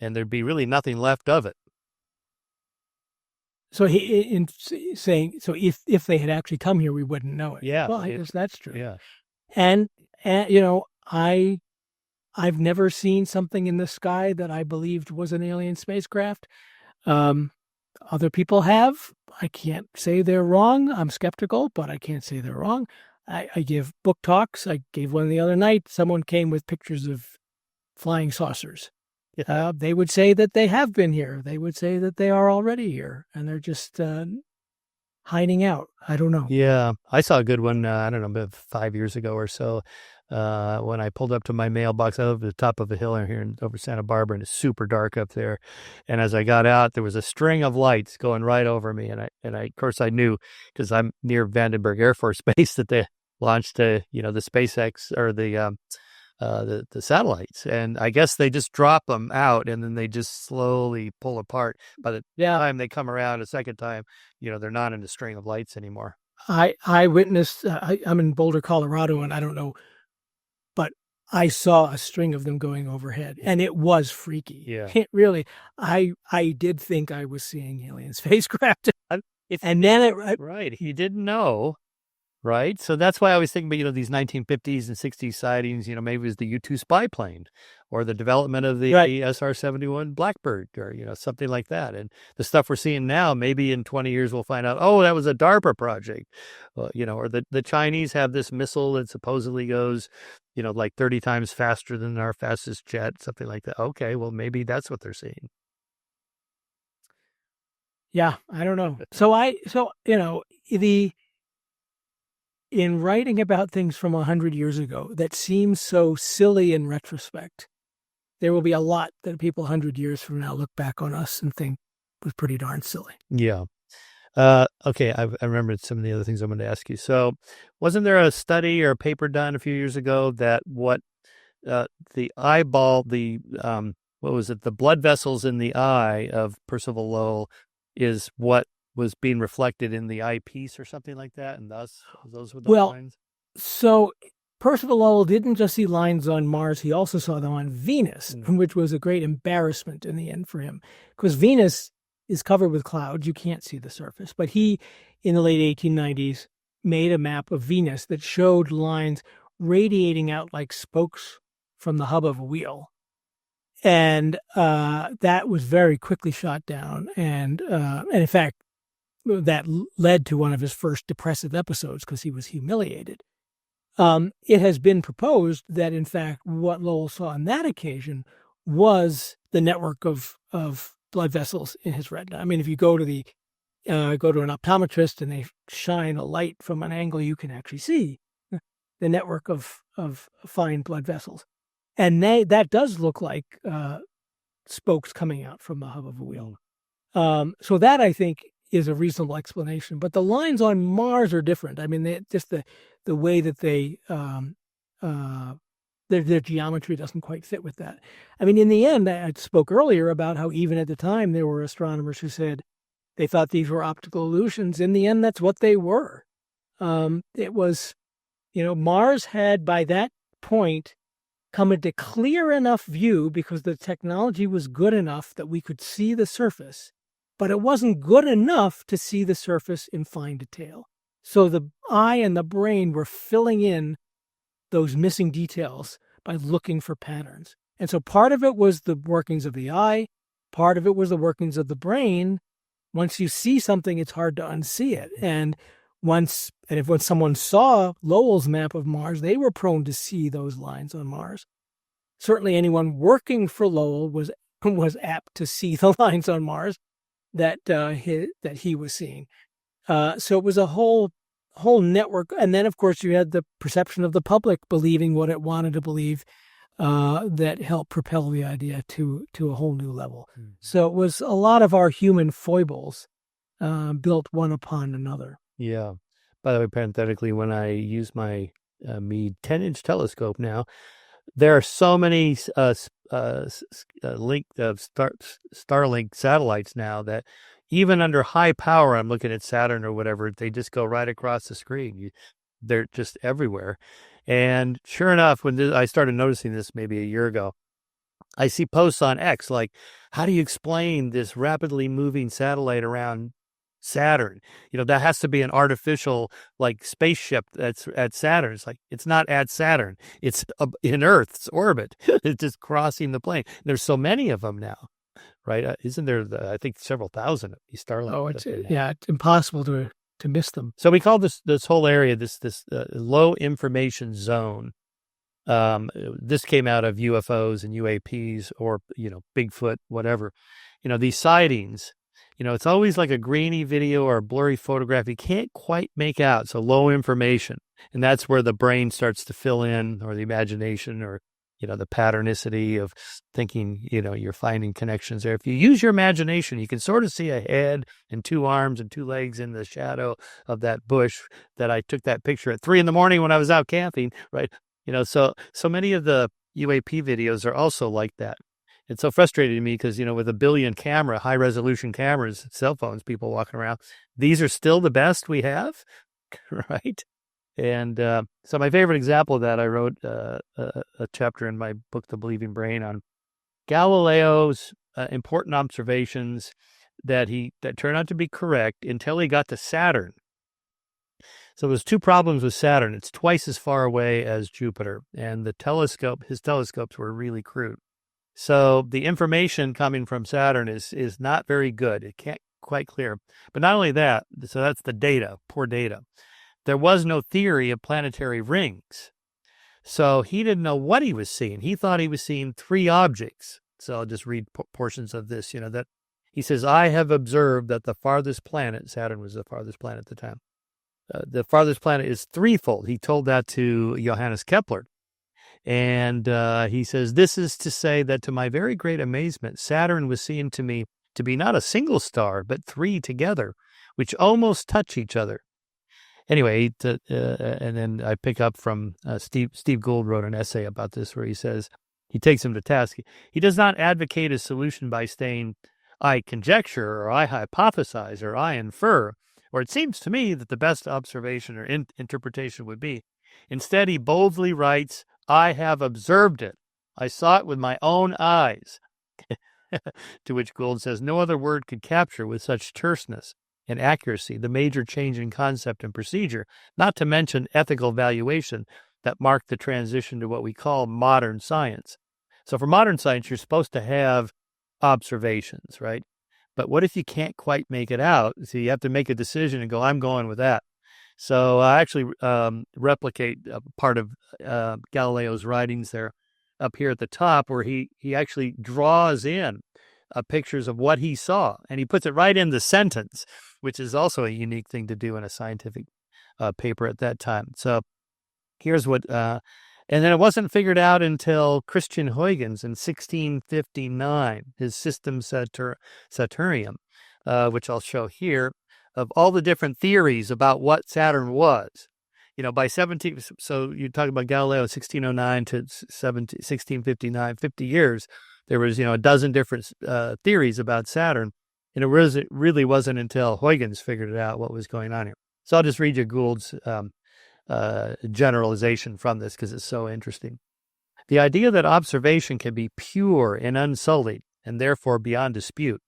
and there'd be really nothing left of it. So he in saying, so if they had actually come here, we wouldn't know it. Yeah. Well, I guess that's true. Yeah. And you know, I've never seen something in the sky that I believed was an alien spacecraft. Other people have. I can't say they're wrong. I'm skeptical, but I can't say they're wrong. I give book talks. I gave one the other night. Someone came with pictures of flying saucers. They would say that they have been here. They would say that they are already here, and they're just hiding out. I don't know. Yeah, I saw a good one, I don't know, about 5 years ago or so, when I pulled up to my mailbox. I live at the top of a hill here over Santa Barbara, and it's super dark up there. And as I got out, there was a string of lights going right over me. And I of course, I knew, because I'm near Vandenberg Air Force Base, that they launched the SpaceX or the satellites. And I guess they just drop them out, and then they just slowly pull apart. By the time they come around a second time, they're not in a string of lights anymore. I witnessed, I'm in Boulder, Colorado, and I don't know, but I saw a string of them going overhead, and it was freaky. Yeah. It really, I did think I was seeing alien spacecraft. Right. He didn't know. Right. So that's why I was thinking about, these 1950s and 60s sightings, maybe it was the U-2 spy plane or the development of the SR-71 Blackbird or, something like that. And the stuff we're seeing now, maybe in 20 years, we'll find out, oh, that was a DARPA project, or the Chinese have this missile that supposedly goes, like 30 times faster than our fastest jet, something like that. Okay, well, maybe that's what they're seeing. Yeah, I don't know. In writing about things from 100 years ago that seems so silly in retrospect, there will be a lot that people 100 years from now look back on us and think was pretty darn silly. Yeah. Okay, I remembered some of the other things I'm going to ask you. So wasn't there a study or a paper done a few years ago that the eyeball, what was it, the blood vessels in the eye of Percival Lowell is what was being reflected in the eyepiece or something like that, and thus those were the lines? So Percival Lowell didn't just see lines on Mars, he also saw them on Venus, which was a great embarrassment in the end for him, because Venus is covered with clouds. You can't see the surface. But he, in the late 1890s, made a map of Venus that showed lines radiating out like spokes from the hub of a wheel. And that was very quickly shot down. And in fact, that led to one of his first depressive episodes because he was humiliated. It has been proposed that, in fact, what Lowell saw on that occasion was the network of blood vessels in his retina. I mean, if you go to an optometrist and they shine a light from an angle, you can actually see the network of fine blood vessels. And that does look like spokes coming out from the hub of a wheel. So that, I think, is a reasonable explanation. But the lines on Mars are different. I mean, just the way that their geometry doesn't quite fit with that. I mean, in the end, I spoke earlier about how even at the time there were astronomers who said they thought these were optical illusions. In the end, that's what they were. It was, Mars had by that point come into clear enough view because the technology was good enough that we could see the surface, but it wasn't good enough to see the surface in fine detail. So the eye and the brain were filling in those missing details by looking for patterns. And so part of it was the workings of the eye, part of it was the workings of the brain. Once you see something, it's hard to unsee it. And when someone saw Lowell's map of Mars, they were prone to see those lines on Mars. Certainly anyone working for Lowell was apt to see the lines on Mars that he was seeing. So it was a whole network. And then, of course, you had the perception of the public believing what it wanted to believe that helped propel the idea to a whole new level. Mm-hmm. So it was a lot of our human foibles built one upon another. Yeah. By the way, parenthetically, when I use my Meade 10-inch telescope now, there are so many Starlink satellites now that even under high power, I'm looking at Saturn or whatever, they just go right across the screen. They're just everywhere. And sure enough, when I started noticing this maybe a year ago, I see posts on X like, how do you explain this rapidly moving satellite around Saturn? That has to be an artificial like spaceship that's at Saturn. It's like, it's not at Saturn. It's in Earth's orbit. It's just crossing the plane. There's so many of them now, right? Isn't there, I think, several thousand of these Starlink? Oh, it's impossible to miss them. So we call this whole area this low information zone. This came out of UFOs and UAPs or, Bigfoot, whatever. These sightings, it's always like a grainy video or a blurry photograph. You can't quite make out. So low information. And that's where the brain starts to fill in, or the imagination, or, the patternicity of thinking, you're finding connections there. If you use your imagination, you can sort of see a head and two arms and two legs in the shadow of that bush that I took that picture at 3 a.m. when I was out camping, right? So many of the UAP videos are also like that. It's so frustrating to me because, with a billion high resolution cameras, cell phones, people walking around, these are still the best we have, right? And so my favorite example of that, I wrote a chapter in my book, The Believing Brain, on Galileo's important observations that turned out to be correct until he got to Saturn. So there's 2 problems with Saturn. It's twice as far away as Jupiter, and his telescopes were really crude. So the information coming from Saturn is not very good. It can't quite clear. But not only that, so that's the data, poor data. There was no theory of planetary rings. So he didn't know what he was seeing. He thought he was seeing 3 objects. So I'll just read portions of this, that he says, I have observed that the farthest planet, Saturn was the farthest planet at the time, the farthest planet is threefold. He told that to Johannes Kepler. And he says, this is to say that to my very great amazement, Saturn was seen to me to be not a single star, but 3 together, which almost touch each other. Anyway, and then I pick up from Steve Gould wrote an essay about this where he says, he takes him to task. He does not advocate a solution by saying, I conjecture, or I hypothesize, or I infer, or it seems to me that the best observation or interpretation would be. Instead, he boldly writes, I have observed it. I saw it with my own eyes. To which Gould says, no other word could capture with such terseness and accuracy the major change in concept and procedure, not to mention ethical valuation that marked the transition to what we call modern science. So for modern science, you're supposed to have observations, right? But what if you can't quite make it out? So you have to make a decision and go, I'm going with that. So I actually replicate part of Galileo's writings there up here at the top, where he actually draws in pictures of what he saw, and he puts it right in the sentence, which is also a unique thing to do in a scientific paper at that time. So here's what, and then it wasn't figured out until Christian Huygens in 1659, his System Saturnum, which I'll show here, of all the different theories about what Saturn was. By 17, so you're talking about Galileo 1609 to 1659, 50 years, there was, a dozen different theories about Saturn, and it really wasn't until Huygens figured it out what was going on here. So I'll just read you Gould's generalization from this because it's so interesting. The idea that observation can be pure and unsullied, and therefore beyond dispute,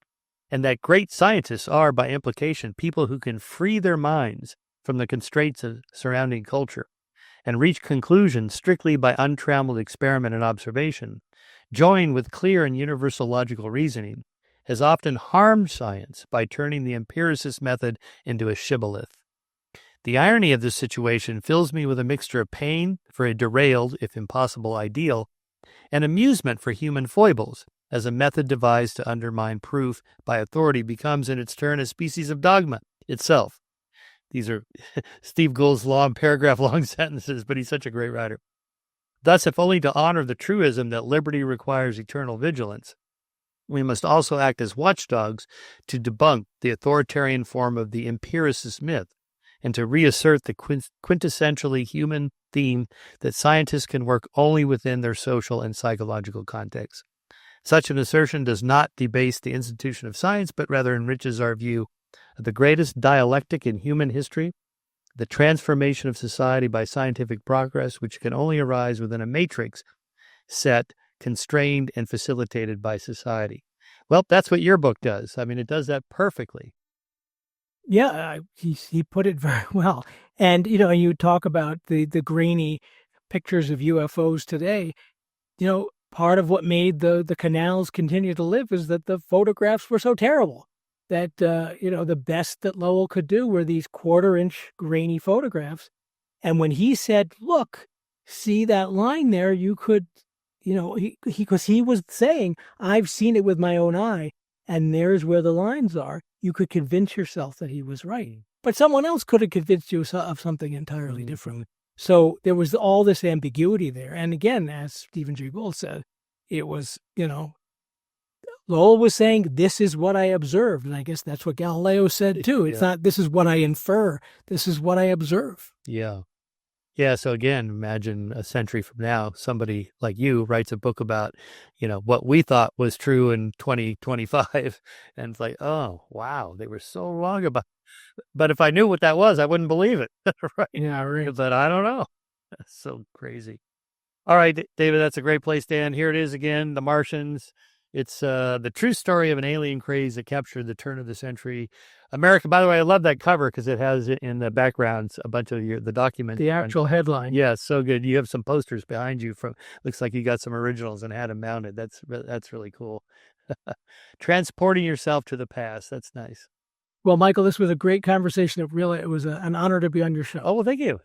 and that great scientists are, by implication, people who can free their minds from the constraints of surrounding culture and reach conclusions strictly by untrammeled experiment and observation, joined with clear and universal logical reasoning, has often harmed science by turning the empiricist method into a shibboleth. The irony of this situation fills me with a mixture of pain for a derailed, if impossible, ideal, and amusement for human foibles, as a method devised to undermine proof by authority becomes in its turn a species of dogma itself. These are Steve Gould's long, paragraph-long sentences, but he's such a great writer. Thus, if only to honor the truism that liberty requires eternal vigilance, we must also act as watchdogs to debunk the authoritarian form of the empiricist myth and to reassert the quintessentially human theme that scientists can work only within their social and psychological context. Such an assertion does not debase the institution of science, but rather enriches our view of the greatest dialectic in human history, the transformation of society by scientific progress, which can only arise within a matrix set, constrained and facilitated by society. Well, that's what your book does. I mean, it does that perfectly. Yeah, he put it very well. And, you know, you talk about the grainy pictures of UFOs today. You know, part of what made the canals continue to live is that the photographs were so terrible that, you know, the best that Lowell could do were these 1/4-inch grainy photographs. And when he said, look, see that line there, you could, you know, because he was saying, I've seen it with my own eye, and there's where the lines are. You could convince yourself that he was right. But someone else could have convinced you of something entirely different. So there was all this ambiguity there. And again, as Stephen Jay Gould said, it was, you know, Lowell was saying, this is what I observed. And I guess that's what Galileo said too. It's not, this is what I infer. This is what I observe. Yeah. Yeah. So again, imagine a century from now, somebody like you writes a book about, you know, what we thought was true in 2025. And it's like, oh, wow, they were so wrong about it. But if I knew what that was, I wouldn't believe it. Right. Yeah, right. But I don't know. That's so crazy. All right, David, that's a great place to end. Here it is again, The Martians. It's the true story of an alien craze that captured the turn of the century America. By the way, I love that cover because it has in the background a bunch of the documents. The actual headline. Yeah, so good. You have some posters behind you from, looks like you got some originals and had them mounted. That's really cool. Transporting yourself to the past. That's nice. Well, Michael, this was a great conversation. It was an honor to be on your show. Oh, well, thank you.